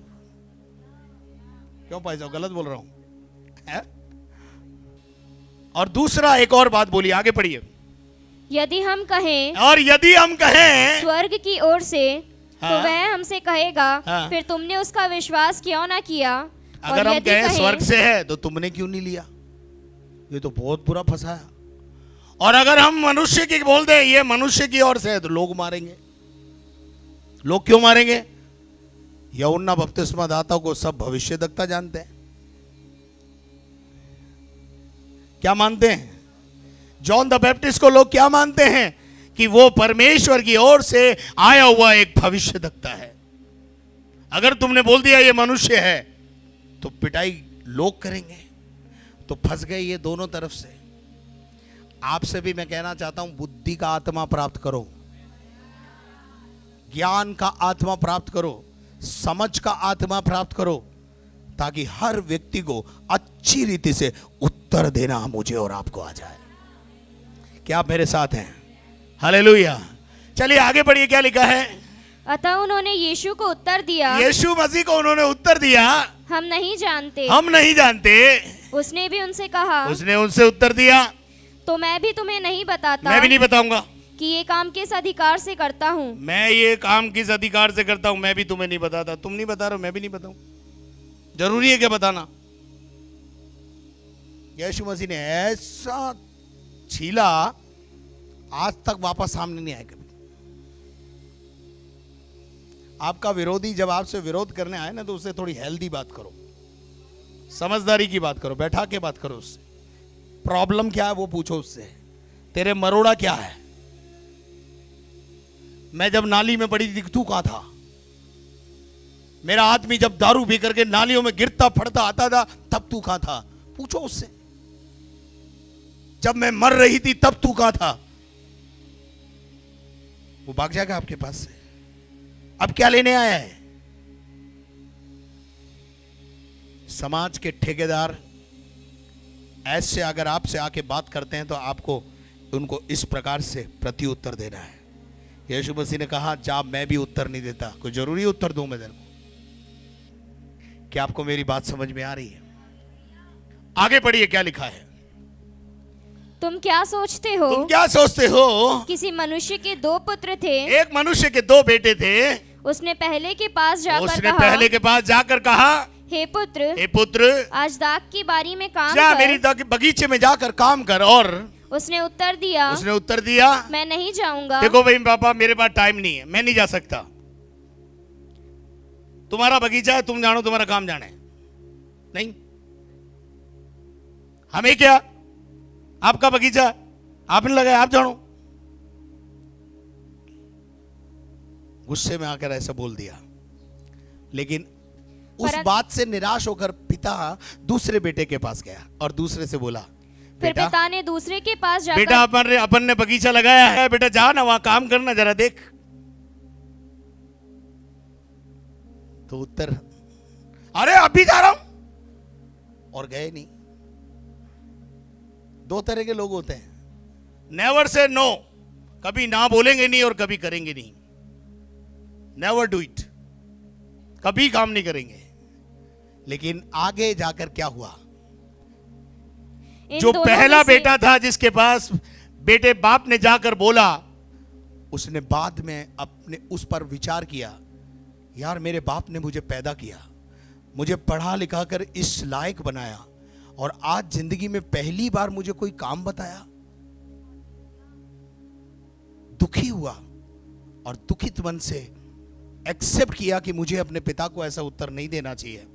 क्यों भाई साहब गलत बोल रहा हूं है? और दूसरा एक और बात बोली, आगे पढ़िए। यदि हम कहें, और यदि हम कहें स्वर्ग की ओर से, हाँ, तो वह हमसे कहेगा, हाँ, फिर तुमने उसका विश्वास क्यों ना किया? अगर हम कहें स्वर्ग से है तो तुमने क्यों नहीं लिया? ये तो बहुत बुरा फंसाया। और अगर हम मनुष्य की बोल दें ये मनुष्य की ओर से है तो लोग मारेंगे। लोग क्यों मारेंगे? यूहन्ना बपतिस्मा दाता को सब भविष्यद्वक्ता जानते हैं। क्या मानते हैं? जॉन द बैप्टिस्ट को लोग क्या मानते हैं? कि वो परमेश्वर की ओर से आया हुआ एक भविष्यद्वक्ता है। अगर तुमने बोल दिया ये मनुष्य है तो पिटाई लोग करेंगे। तो फंस गए ये दोनों तरफ से। आपसे भी मैं कहना चाहता हूं, बुद्धि का आत्मा प्राप्त करो, ज्ञान का आत्मा प्राप्त करो, समझ का आत्मा प्राप्त करो, ताकि हर व्यक्ति को अच्छी रीति से उत्तर देना मुझे और आपको आ जाए। क्या आप मेरे साथ हैं? हालेलुया। चलिए आगे बढ़िए, क्या लिखा है? अतः उन्होंने यीशु को उत्तर दिया, यीशु मसीह को उन्होंने उत्तर दिया, हम नहीं जानते। हम नहीं जानते। उसने भी उनसे कहा, उसने उनसे उत्तर दिया, तो मैं भी तुम्हें नहीं बताता, मैं भी नहीं बताऊंगा कि ये काम किस अधिकार से करता हूँ। मैं ये काम किस अधिकार से करता हूँ, मैं भी तुम्हें नहीं बताता। तुम नहीं बता रहे हो, मैं भी नहीं बताऊं। जरूरी है क्या बताना? यीशु मसीह ने ऐसा छीला, आज तक वापस सामने नहीं आया कभी। आपका विरोधी जब आपसे विरोध करने आए ना, तो उससे थोड़ी हेल्दी बात करो, समझदारी की बात करो, बैठा के बात करो उससे। प्रॉब्लम क्या है वो पूछो उससे, तेरे मरोड़ा क्या है। मैं जब नाली में पड़ी थी, तू कहां था? मेरा आदमी जब दारू पी करके नालियों में गिरता फड़ता आता था, तब तू कहां था? पूछो उससे। जब मैं मर रही थी, तब तू कहां था? वो भाग जाएगा आपके पास से। अब क्या लेने आया है? समाज के ठेकेदार ऐसे अगर आपसे आके बात करते हैं, तो आपको उनको इस प्रकार से प्रति उत्तर देना है। यीशु मसीह ने कहा, जा मैं भी उत्तर नहीं देता, कोई जरूरी उत्तर दूं मैं तेरे को? क्या आपको मेरी बात समझ में आ रही है? आगे पढ़िए, क्या लिखा है? तुम क्या सोचते हो? तुम क्या सोचते हो? किसी मनुष्य के 2 पुत्र थे। एक मनुष्य के 2 बेटे थे। उसने पहले के पास जाकर कहा, हे पुत्र, आज दाख की बारी में काम जा, कर। मेरी बगीचे में जाकर काम कर। और उसने उत्तर दिया, मैं नहीं जाऊंगा। देखो भाई पापा, मेरे पास टाइम नहीं है, मैं नहीं जा सकता। तुम्हारा बगीचा है, तुम जानो, तुम्हारा काम जाने नहीं, हमें क्या? आपका बगीचा आपने लगाया, आप जानो। गुस्से में आकर ऐसा बोल दिया। लेकिन उस बात से निराश होकर पिता दूसरे बेटे के पास गया और दूसरे से बोला, फिर पिता ने दूसरे के पास जाकर, बेटा अपन ने बगीचा लगाया है, बेटा जा ना वहां काम करना, जरा देख। तो उत्तर, अरे अभी जा रहा हूं, और गए नहीं। 2 तरह के लोग होते हैं, नेवर से नो, कभी ना बोलेंगे नहीं और कभी करेंगे नहीं। नेवर डू इट, कभी काम नहीं करेंगे। लेकिन आगे जाकर क्या हुआ? जो पहला बेटा था, जिसके पास बेटे बाप ने जाकर बोला, उसने बाद में अपने उस पर विचार किया, यार मेरे बाप ने मुझे पैदा किया, मुझे पढ़ा लिखा कर इस लायक बनाया, और आज जिंदगी में पहली बार मुझे कोई काम बताया। दुखी हुआ और दुखित मन से एक्सेप्ट किया कि मुझे अपने पिता को ऐसा उत्तर नहीं देना चाहिए,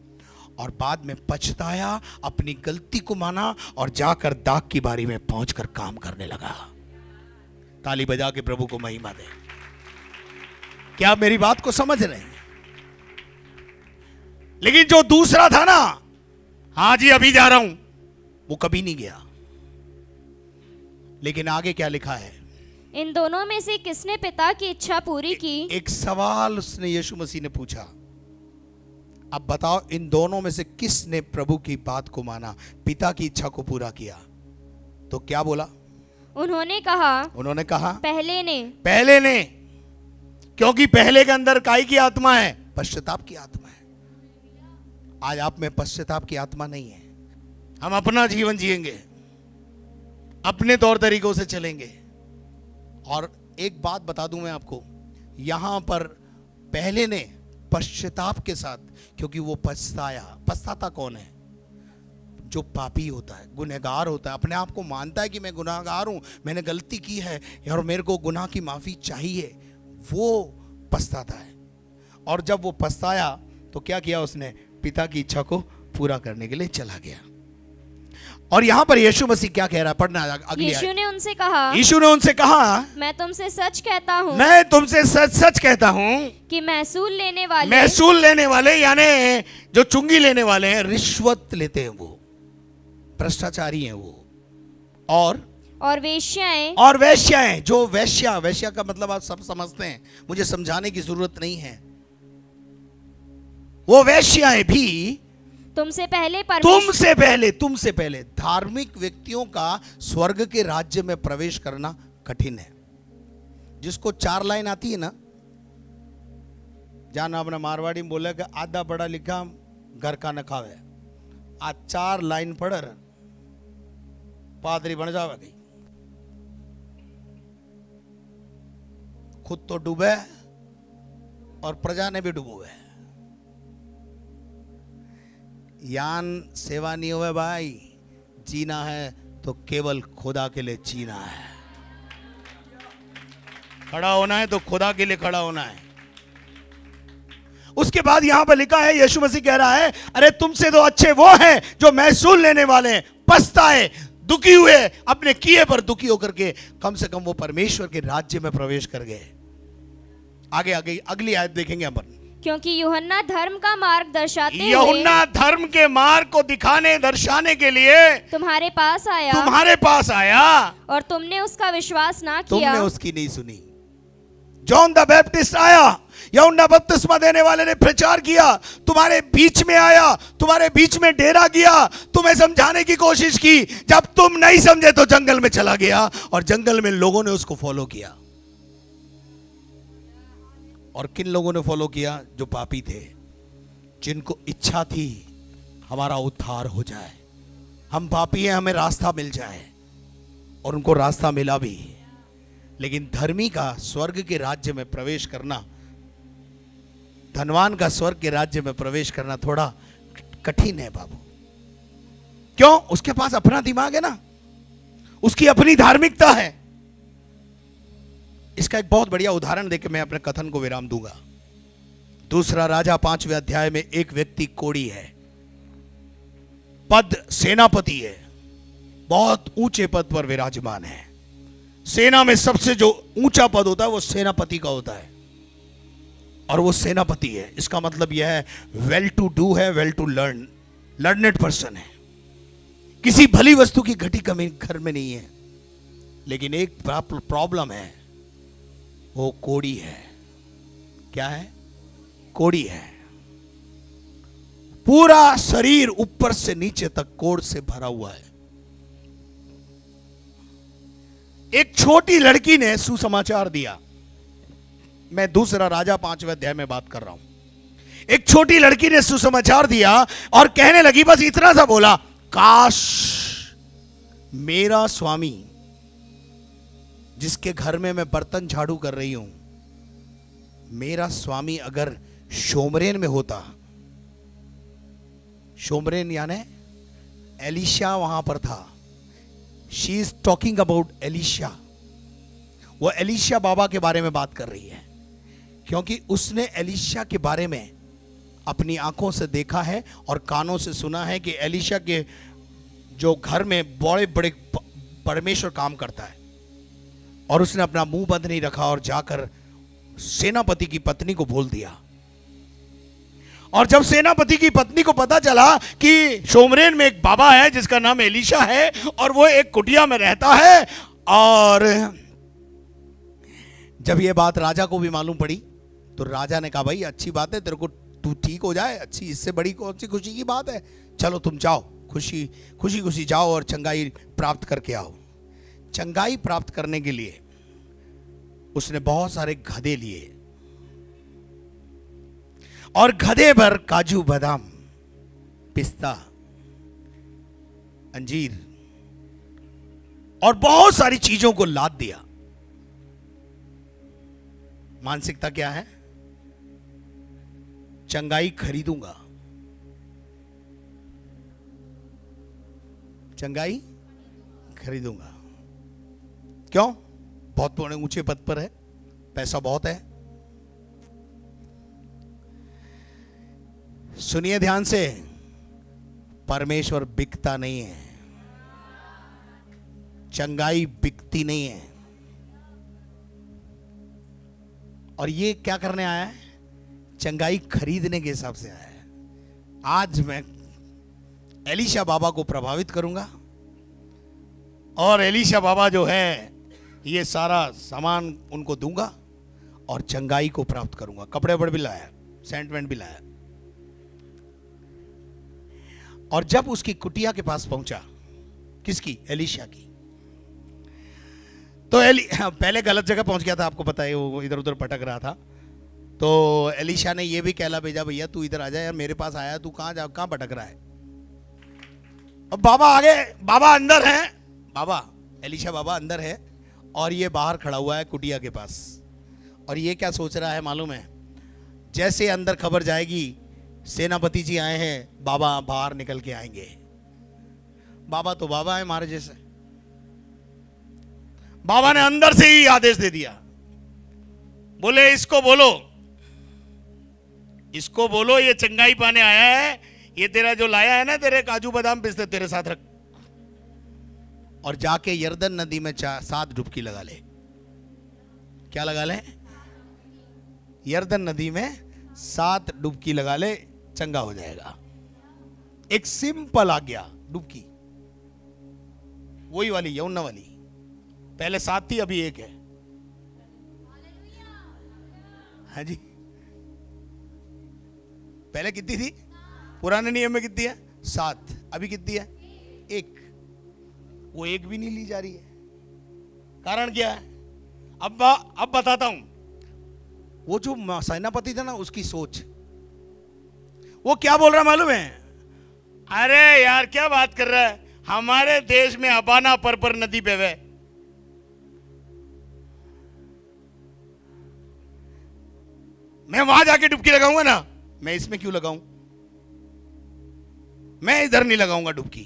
और बाद में पछताया, अपनी गलती को माना और जाकर दाख की बारी में पहुंचकर काम करने लगा। ताली बजा के प्रभु को महिमा दे। क्या आप मेरी बात को समझ रहे हैं? लेकिन जो दूसरा था ना, हाँ जी अभी जा रहा हूं, वो कभी नहीं गया। लेकिन आगे क्या लिखा है? इन दोनों में से किसने पिता की इच्छा पूरी की? एक सवाल उसने यीशु मसीह ने पूछा। अब बताओ, इन दोनों में से किसने प्रभु की बात को माना, पिता की इच्छा को पूरा किया? तो क्या बोला? उन्होंने कहा पहले ने, क्योंकि पहले के अंदर काई की आत्मा है? पश्चाताप की आत्मा है। आज आप में पश्चाताप की आत्मा नहीं है। हम अपना जीवन जिएंगे, अपने तौर तरीकों से चलेंगे। और एक बात बता दूं मैं आपको, यहां पर पहले ने पश्चाताप के साथ, क्योंकि वो पछताता कौन है? जो पापी होता है, गुनहगार होता है, अपने आप को मानता है कि मैं गुनहगार हूं, मैंने गलती की है और मेरे को गुनाह की माफी चाहिए, वो पछताता है। और जब वो पछताया तो क्या किया उसने? पिता की इच्छा को पूरा करने के लिए चला गया। और यहां पर यीशु मसीह क्या कह रहा है? पढ़ना अगली। यीशु ने उनसे कहा, मैं तुमसे सच कहता हूं कि महसूल लेने वाले यानी जो चुंगी लेने वाले हैं, रिश्वत लेते हैं, वो भ्रष्टाचारी हैं वो, और वेश्याएं, जो वेश्या का मतलब आप सब समझते हैं, मुझे समझाने की जरूरत नहीं है। वो वेश्याएं भी तुमसे पहले धार्मिक व्यक्तियों का स्वर्ग के राज्य में प्रवेश करना कठिन है। जिसको 4 लाइन आती है ना, जाना अपने मारवाड़ी में बोले कि आधा पढ़ा लिखा घर का न खावे, आज 4 लाइन पढ़ पादरी बन जावे। खुद तो डूबे और प्रजा ने भी डूबो है। यान सेवा नहीं हुए भाई, जीना है तो केवल खुदा के लिए जीना है। खड़ा होना है तो खुदा के लिए खड़ा होना है। उसके बाद यहां पर लिखा है, यीशु मसीह कह रहा है, अरे तुमसे तो अच्छे वो हैं जो महसूल लेने वाले हैं, पछताए, दुखी हुए, अपने किए पर दुखी होकर के कम से कम वो परमेश्वर के राज्य में प्रवेश कर गए। आगे आगे अगली आयत देखेंगे अपन। क्योंकि यूहन्ना धर्म का मार्ग दर्शाते हुए, यूहन्ना धर्म के मार्ग को दिखाने दर्शाने के लिए तुम्हारे पास आया और तुमने उसका विश्वास ना किया। तुमने उसकी नहीं सुनी। जॉन द बैप्टिस्ट आया, यूहन्ना बपतिस्मा देने वाले ने प्रचार किया, तुम्हारे बीच में आया, तुम्हारे बीच में डेरा किया, तुम्हें समझाने की कोशिश की। जब तुम नहीं समझे तो जंगल में चला गया और जंगल में लोगों ने उसको फॉलो किया। और किन लोगों ने फॉलो किया? जो पापी थे, जिनको इच्छा थी हमारा उद्धार हो जाए, हम पापी हैं, हमें रास्ता मिल जाए, और उनको रास्ता मिला भी। लेकिन धर्मी का स्वर्ग के राज्य में प्रवेश करना, धनवान का स्वर्ग के राज्य में प्रवेश करना थोड़ा कठिन है बाबू। क्यों? उसके पास अपना दिमाग है ना, उसकी अपनी धार्मिकता है। इसका एक बहुत बढ़िया उदाहरण देकर मैं अपने कथन को विराम दूंगा। दूसरा राजा 5वें अध्याय में एक व्यक्ति कोढ़ी है, पद सेनापति है, बहुत ऊंचे पद पर विराजमान है। सेना में सबसे जो ऊंचा पद होता है वो सेनापति का होता है, और वो सेनापति है। इसका मतलब यह है वेल टू डू है, well to learn, learned person है, किसी भली वस्तु की घटी कमी घर में नहीं है। लेकिन एक प्रॉब्लम है, वो कोढ़ी है। क्या है? कोढ़ी है। पूरा शरीर ऊपर से नीचे तक कोढ़ से भरा हुआ है। एक छोटी लड़की ने सुसमाचार दिया। मैं दूसरा राजा 5वें अध्याय में बात कर रहा हूं। एक छोटी लड़की ने सुसमाचार दिया और कहने लगी, बस इतना सा बोला, काश मेरा स्वामी जिसके घर में मैं बर्तन झाड़ू कर रही हूं, मेरा स्वामी अगर शोमरेन में होता। शोमरेन यानी एलिशा वहां पर था। She is talking about Elisha. वो एलिशा बाबा के बारे में बात कर रही है, क्योंकि उसने एलिशा के बारे में अपनी आंखों से देखा है और कानों से सुना है कि एलिशा के जो घर में बड़े बड़े परमेश्वर काम करता है। और उसने अपना मुंह बंद नहीं रखा और जाकर सेनापति की पत्नी को बोल दिया। और जब सेनापति की पत्नी को पता चला कि शोमरेन में एक बाबा है जिसका नाम एलिशा है और वो एक कुटिया में रहता है, और जब ये बात राजा को भी मालूम पड़ी तो राजा ने कहा, भाई अच्छी बात है, तेरे को तू ठीक हो जाए, अच्छी, इससे बड़ी कौन सी खुशी की बात है। चलो तुम जाओ, खुशी खुशी जाओ और चंगाई प्राप्त करके आओ। चंगाई प्राप्त करने के लिए उसने बहुत सारे गधे लिए और गधे पर काजू, बादाम, पिस्ता, अंजीर और बहुत सारी चीजों को लाद दिया। मानसिकता क्या है? चंगाई खरीदूंगा, चंगाई खरीदूंगा। क्यों? बहुत बड़े ऊंचे पद पर है, पैसा बहुत है। सुनिए ध्यान से, परमेश्वर बिकता नहीं है, चंगाई बिकती नहीं है। और ये क्या करने आया है? चंगाई खरीदने के हिसाब से आया है। आज मैं एलिशा बाबा को प्रभावित करूंगा और एलिशा बाबा जो है ये सारा सामान उनको दूंगा और चंगाई को प्राप्त करूंगा। कपड़े वपड़े भी लाया, सेंट वेंट भी लाया। और जब उसकी कुटिया के पास पहुंचा, किसकी? एलिशा की, तो पहले गलत जगह पहुंच गया था, आपको पता है, वो इधर उधर भटक रहा था। तो एलिशा ने ये भी कहला भेजा, भैया तू इधर आ जा यार, मेरे पास आया, तू कहाँ भटक रहा है। अब बाबा आगे, बाबा अंदर है, बाबा एलिशा बाबा अंदर है और ये बाहर खड़ा हुआ है कुटिया के पास। और ये क्या सोच रहा है मालूम है, जैसे अंदर खबर जाएगी सेनापति जी आए हैं, बाबा बाहर निकल के आएंगे। बाबा तो बाबा है हमारे जैसे। बाबा ने अंदर से ही आदेश दे दिया, बोले इसको बोलो, इसको बोलो ये चंगाई पाने आया है, ये तेरा जो लाया है ना तेरे काजू बादाम पिस्ते तेरे साथ रख, और जाके यरदन नदी में 7 डुबकी लगा ले। क्या लगा ले? यरदन नदी में 7 डुबकी लगा ले, चंगा हो जाएगा। एक सिंपल आज्ञा, डुबकी वही वाली यमुना वाली, पहले 7 थी अभी 1 है। हाँ जी, पहले कितनी थी? पुराने नियम में कितनी है? 7। अभी कितनी है? 1। वो 1 भी नहीं ली जा रही है। कारण क्या है? अब बताता हूं। वो जो सेनापति था ना, उसकी सोच, वो क्या बोल रहा मालूम है? अरे यार क्या बात कर रहा है, हमारे देश में अबाना पर नदी पे वे, मैं वहां जाके डुबकी लगाऊंगा ना, मैं इसमें क्यों लगाऊं? मैं इधर नहीं लगाऊंगा डुबकी।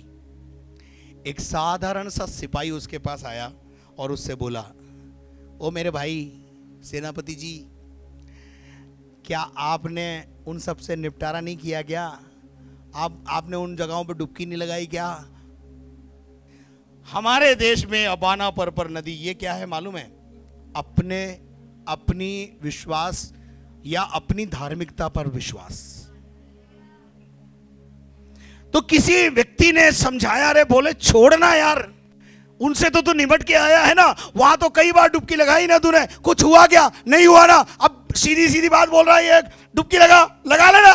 एक साधारण सा सिपाही उसके पास आया और उससे बोला, ओ मेरे भाई सेनापति जी, क्या आपने उन सब से निपटारा नहीं किया क्या? आपने उन जगहों पे डुबकी नहीं लगाई क्या? हमारे देश में अबाना पर नदी, ये क्या है मालूम है? अपनी विश्वास या अपनी धार्मिकता पर विश्वास। तो किसी व्यक्ति ने समझाया, अरे बोले छोड़ना यार, उनसे तो तू निपट के आया है ना, वहां तो कई बार डुबकी लगाई ना तूने, कुछ हुआ क्या? नहीं हुआ ना, अब सीधी सीधी बात बोल रहा है ये, डुबकी लगा लेना।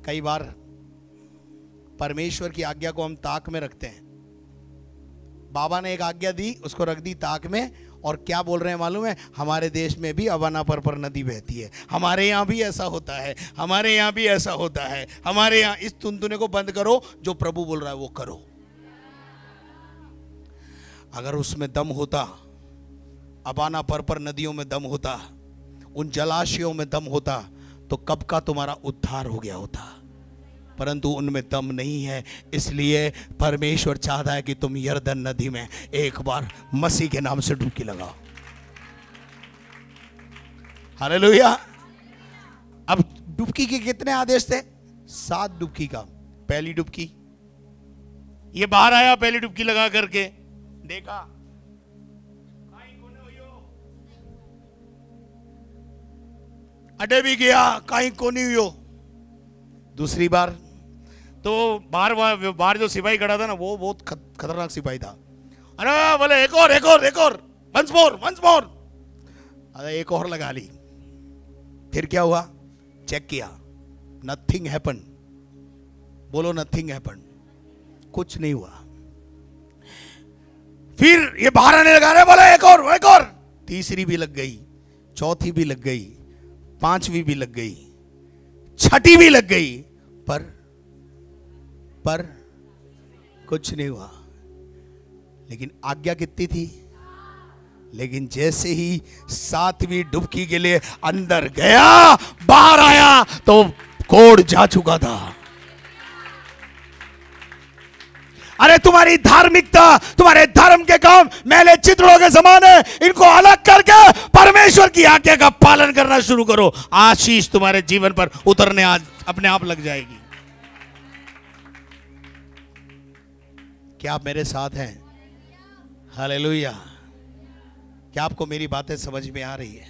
कई बार परमेश्वर की आज्ञा को हम ताक में रखते हैं। बाबा ने एक आज्ञा दी, उसको रख दी ताक में, और क्या बोल रहे हैं मालूम है? हमारे देश में भी अबाना पर नदी बहती है, हमारे यहाँ भी ऐसा होता है, हमारे यहाँ भी ऐसा होता है, हमारे यहाँ। इस तुनतुने को बंद करो, जो प्रभु बोल रहा है वो करो। अगर उसमें दम होता, अबाना पर नदियों में दम होता, उन जलाशयों में दम होता, तो कब का तुम्हारा उद्धार हो गया होता। परंतु उनमें दम नहीं है, इसलिए परमेश्वर चाहता है कि तुम यरदन नदी में एक बार मसीह के नाम से डुबकी लगाओ। हालेलुया। अब डुबकी के कितने आदेश थे? 7 डुबकी का। पहली डुबकी, ये बाहर आया, पहली डुबकी लगा करके देखा, अडे भी गया, कहीं को नहीं हुई। दूसरी बार तो बाहर जो सिपाही खड़ा था ना, वो बहुत खतरनाक सिपाही था। अरे बोले एक और, वंस मोर। अरे एक और लगा ली। फिर क्या हुआ? चेक किया, नथिंग हैपन। बोलो नथिंग हैपन, कुछ नहीं हुआ। फिर ये बाहर आने लगा, रहे बोले एक और। तीसरी भी लग गई, चौथी भी लग गई, 5वीं भी लग गई, 6ठी भी लग गई, पर कुछ नहीं हुआ। लेकिन आज्ञा कितनी थी? लेकिन जैसे ही 7वीं डुबकी के लिए अंदर गया, बाहर आया तो कोड जा चुका था। अरे तुम्हारी धार्मिकता, तुम्हारे धर्म के काम मैले चित्रों के समान है, इनको अलग करके परमेश्वर की आज्ञा का पालन करना शुरू करो। आशीष तुम्हारे जीवन पर उतरने आज अपने आप लग जाएगी। क्या आप मेरे साथ हैं? हालेलुया। क्या आपको मेरी बातें समझ में आ रही है?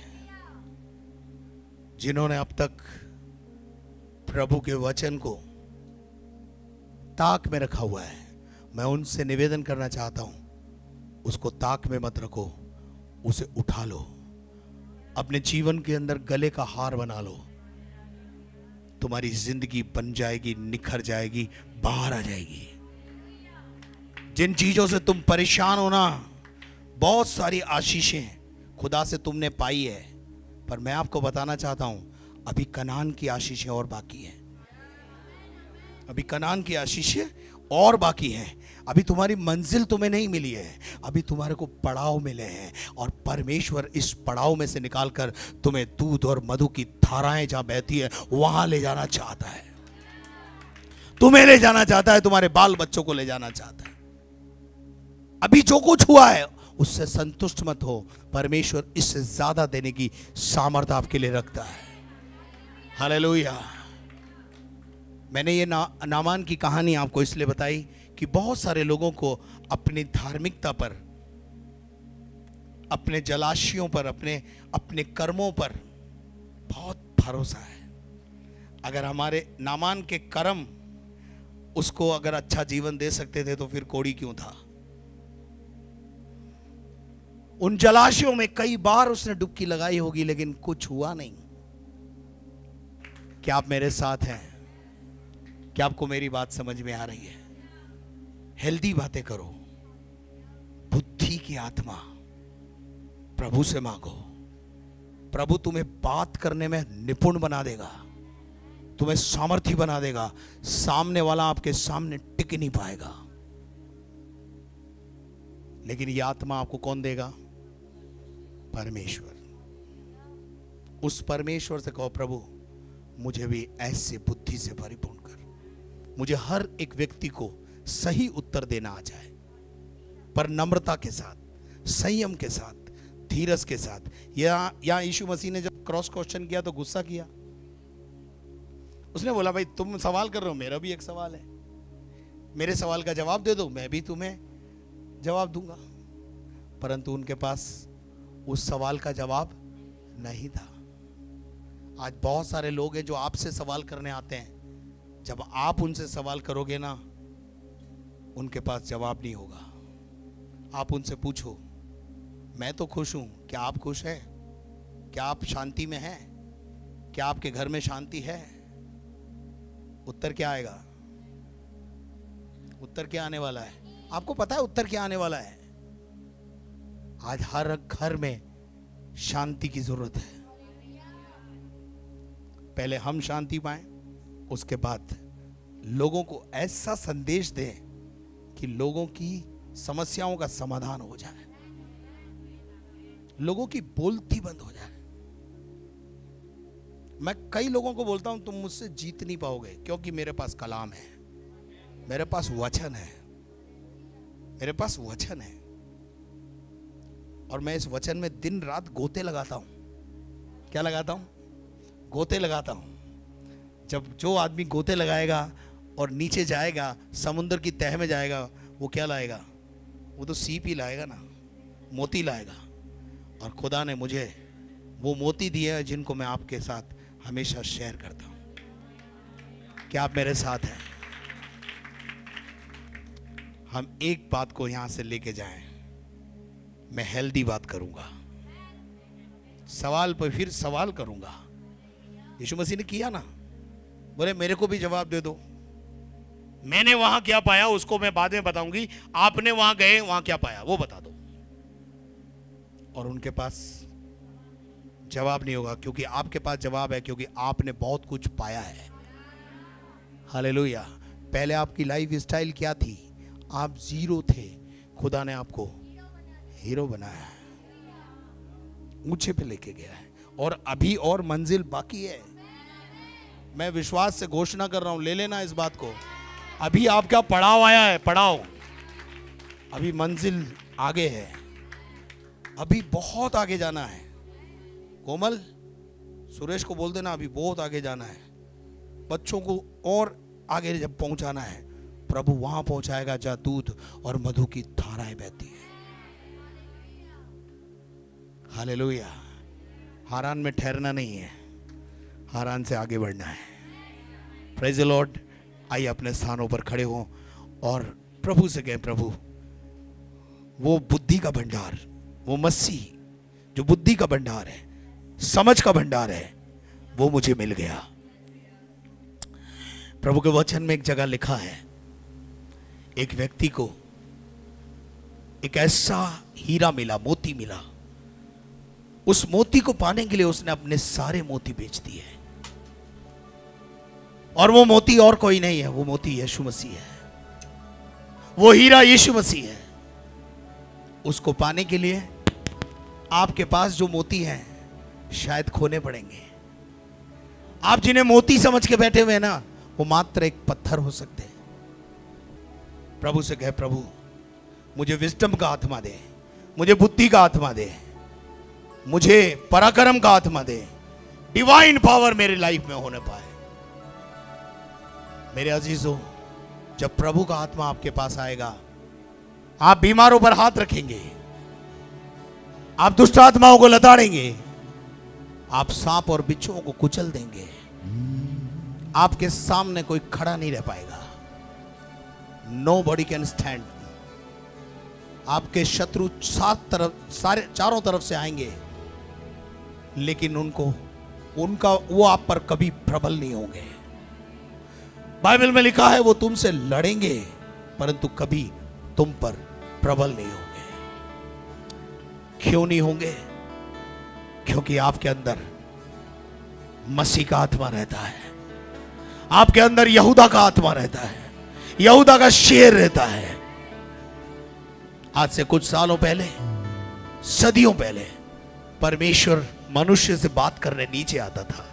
जिन्होंने अब तक प्रभु के वचन को ताक में रखा हुआ है, मैं उनसे निवेदन करना चाहता हूं, उसको ताक में मत रखो, उसे उठा लो, अपने जीवन के अंदर गले का हार बना लो। तुम्हारी जिंदगी बन जाएगी, निखर जाएगी, बाहर आ जाएगी। जिन चीजों से तुम परेशान हो ना, बहुत सारी आशीषें खुदा से तुमने पाई है, पर मैं आपको बताना चाहता हूं, अभी कनान की आशीषें और बाकी हैं। अभी कनान की आशीषें और बाकी हैं। अभी तुम्हारी मंजिल तुम्हें नहीं मिली है, अभी तुम्हारे को पड़ाव मिले हैं, और परमेश्वर इस पड़ाव में से निकालकर तुम्हें दूध और मधु की धाराएं जहां बहती है वहां ले जाना चाहता है। तुम्हें ले जाना चाहता है, तुम्हारे बाल बच्चों को ले जाना चाहता है। अभी जो कुछ हुआ है उससे संतुष्ट मत हो, परमेश्वर इससे ज्यादा देने की सामर्थ्य आपके लिए रखता है। हालेलुया। मैंने ये नामान की कहानी आपको इसलिए बताई कि बहुत सारे लोगों को अपनी धार्मिकता पर, अपने जलाशयों पर, अपने कर्मों पर बहुत भरोसा है। अगर हमारे नामान के कर्म उसको अगर अच्छा जीवन दे सकते थे तो फिर कोड़ी क्यों था? उन जलाशयों में कई बार उसने डुबकी लगाई होगी लेकिन कुछ हुआ नहीं। क्या आप मेरे साथ हैं? क्या आपको मेरी बात समझ में आ रही है? हेल्दी बातें करो, बुद्धि की आत्मा प्रभु से मांगो। प्रभु तुम्हें बात करने में निपुण बना देगा, तुम्हें सामर्थ्य बना देगा। सामने वाला आपके सामने टिक नहीं पाएगा। लेकिन यह आत्मा आपको कौन देगा? परमेश्वर। उस परमेश्वर से कहो, प्रभु मुझे भी ऐसे बुद्धि से परिपूर्ण कर, मुझे हर एक व्यक्ति को सही उत्तर देना आ जाए, पर नम्रता के साथ, संयम के साथ, धीरज के साथ। यहां यीशु मसीह ने जब क्रॉस क्वेश्चन किया तो गुस्सा किया। उसने बोला, भाई तुम सवाल कर रहे हो, मेरा भी एक सवाल है, मेरे सवाल का जवाब दे दो, मैं भी तुम्हें जवाब दूंगा। परंतु उनके पास उस सवाल का जवाब नहीं था। आज बहुत सारे लोग हैं जो आपसे सवाल करने आते हैं, जब आप उनसे सवाल करोगे ना, उनके पास जवाब नहीं होगा। आप उनसे पूछो, मैं तो खुश हूं, क्या आप खुश हैं? क्या आप शांति में हैं? क्या आपके घर में शांति है? उत्तर क्या आएगा? उत्तर क्या आने वाला है? आपको पता है उत्तर क्या आने वाला है? आज हर घर में शांति की जरूरत है। पहले हम शांति पाएं, उसके बाद लोगों को ऐसा संदेश दें कि लोगों की समस्याओं का समाधान हो जाए, लोगों की बोलती बंद हो जाए। मैं कई लोगों को बोलता हूं, तुम मुझसे जीत नहीं पाओगे, क्योंकि मेरे पास कलाम है, मेरे पास वचन है, मेरे पास वचन है, और मैं इस वचन में दिन रात गोते लगाता हूं। क्या लगाता हूं? गोते लगाता हूं। जब जो आदमी गोते लगाएगा और नीचे जाएगा, समुद्र की तह में जाएगा, वो क्या लाएगा? वो तो सीप ही लाएगा ना, मोती लाएगा। और खुदा ने मुझे वो मोती दिए हैं जिनको मैं आपके साथ हमेशा शेयर करता हूं। क्या आप मेरे साथ हैं? हम एक बात को यहां से लेके जाएं। मैं हेल्दी बात करूंगा, सवाल पर फिर सवाल करूंगा। यीशु मसीह ने किया ना, बोले मेरे को भी जवाब दे दो, मैंने वहां क्या पाया उसको मैं बाद में बताऊंगी, आपने वहां गए वहां क्या पाया वो बता दो। और उनके पास जवाब नहीं होगा, क्योंकि आपके पास जवाब है, क्योंकि आपने बहुत कुछ पाया है। हालेलुया। पहले आपकी लाइफ स्टाइल क्या थी? आप जीरो थे, खुदा ने आपको हीरो बनाया है, ऊंचे पे लेके गया है, और अभी और मंजिल बाकी है। मैं विश्वास से घोषणा कर रहा हूं, ले लेना इस बात को। अभी आपका पड़ाव आया है, पड़ाव, अभी मंजिल आगे है, अभी बहुत आगे जाना है। कोमल, सुरेश को बोल देना, अभी बहुत आगे जाना है। बच्चों को और आगे जब पहुंचाना है, प्रभु वहां पहुंचाएगा जहां दूध और मधु की धाराएं बहती है। हालेलुया। हारान में ठहरना नहीं है, हारान से आगे बढ़ना है। Praise the Lord. आइए अपने स्थानों पर खड़े हो और प्रभु से कहें, प्रभु वो बुद्धि का भंडार, वो मसीह जो बुद्धि का भंडार है, समझ का भंडार है, वो मुझे मिल गया। प्रभु के वचन में एक जगह लिखा है, एक व्यक्ति को एक ऐसा हीरा मिला, मोती मिला, उस मोती को पाने के लिए उसने अपने सारे मोती बेच दिए। और वो मोती और कोई नहीं है, वो मोती यीशु मसीह है, वो हीरा यीशु मसीह है। उसको पाने के लिए आपके पास जो मोती हैं शायद खोने पड़ेंगे। आप जिन्हें मोती समझ के बैठे हुए हैं ना, वो मात्र एक पत्थर हो सकते हैं। प्रभु से कहे, प्रभु मुझे विजडम का आत्मा दे, मुझे बुद्धि का आत्मा दे, मुझे पराक्रम का आत्मा दे, डिवाइन पावर मेरे लाइफ में होने पाए। मेरे अजीजों, जब प्रभु का आत्मा आपके पास आएगा, आप बीमारों पर हाथ रखेंगे, आप दुष्ट आत्माओं को लताड़ेंगे, आप सांप और बिच्छुओं को कुचल देंगे। आपके सामने कोई खड़ा नहीं रह पाएगा। Nobody can stand। आपके शत्रु चारों तरफ से आएंगे, लेकिन वो आप पर कभी प्रबल नहीं होंगे। बाइबल में लिखा है, वो तुमसे लड़ेंगे परंतु कभी तुम पर प्रबल नहीं होंगे। क्यों नहीं होंगे? क्योंकि आपके अंदर मसीह का आत्मा रहता है, आपके अंदर यहूदा का आत्मा रहता है, यहूदा का शेर रहता है। आज से कुछ सालों पहले, सदियों पहले, परमेश्वर मनुष्य से बात करने नीचे आता था।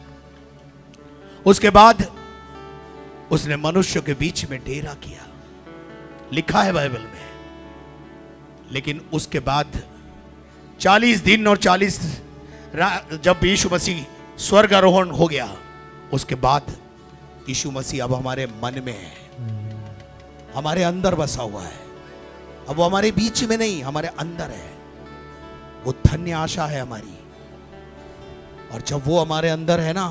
उसके बाद उसने मनुष्य के बीच में डेरा किया, लिखा है बाइबल में। लेकिन उसके बाद 40 दिन और 40 जब यीशु मसीह स्वर्ग आरोहण हो गया, उसके बाद यीशु मसीह अब हमारे मन में है, हमारे अंदर बसा हुआ है। अब वो हमारे बीच में नहीं, हमारे अंदर है। वो धन्य आशा है हमारी। और जब वो हमारे अंदर है ना,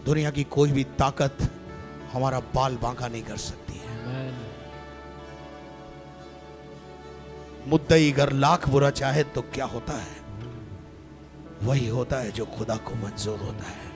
दुनिया की कोई भी ताकत हमारा बाल बांका नहीं कर सकती है। मुद्दई अगर लाख बुरा चाहे तो क्या होता है? वही होता है जो खुदा को मंजूर होता है।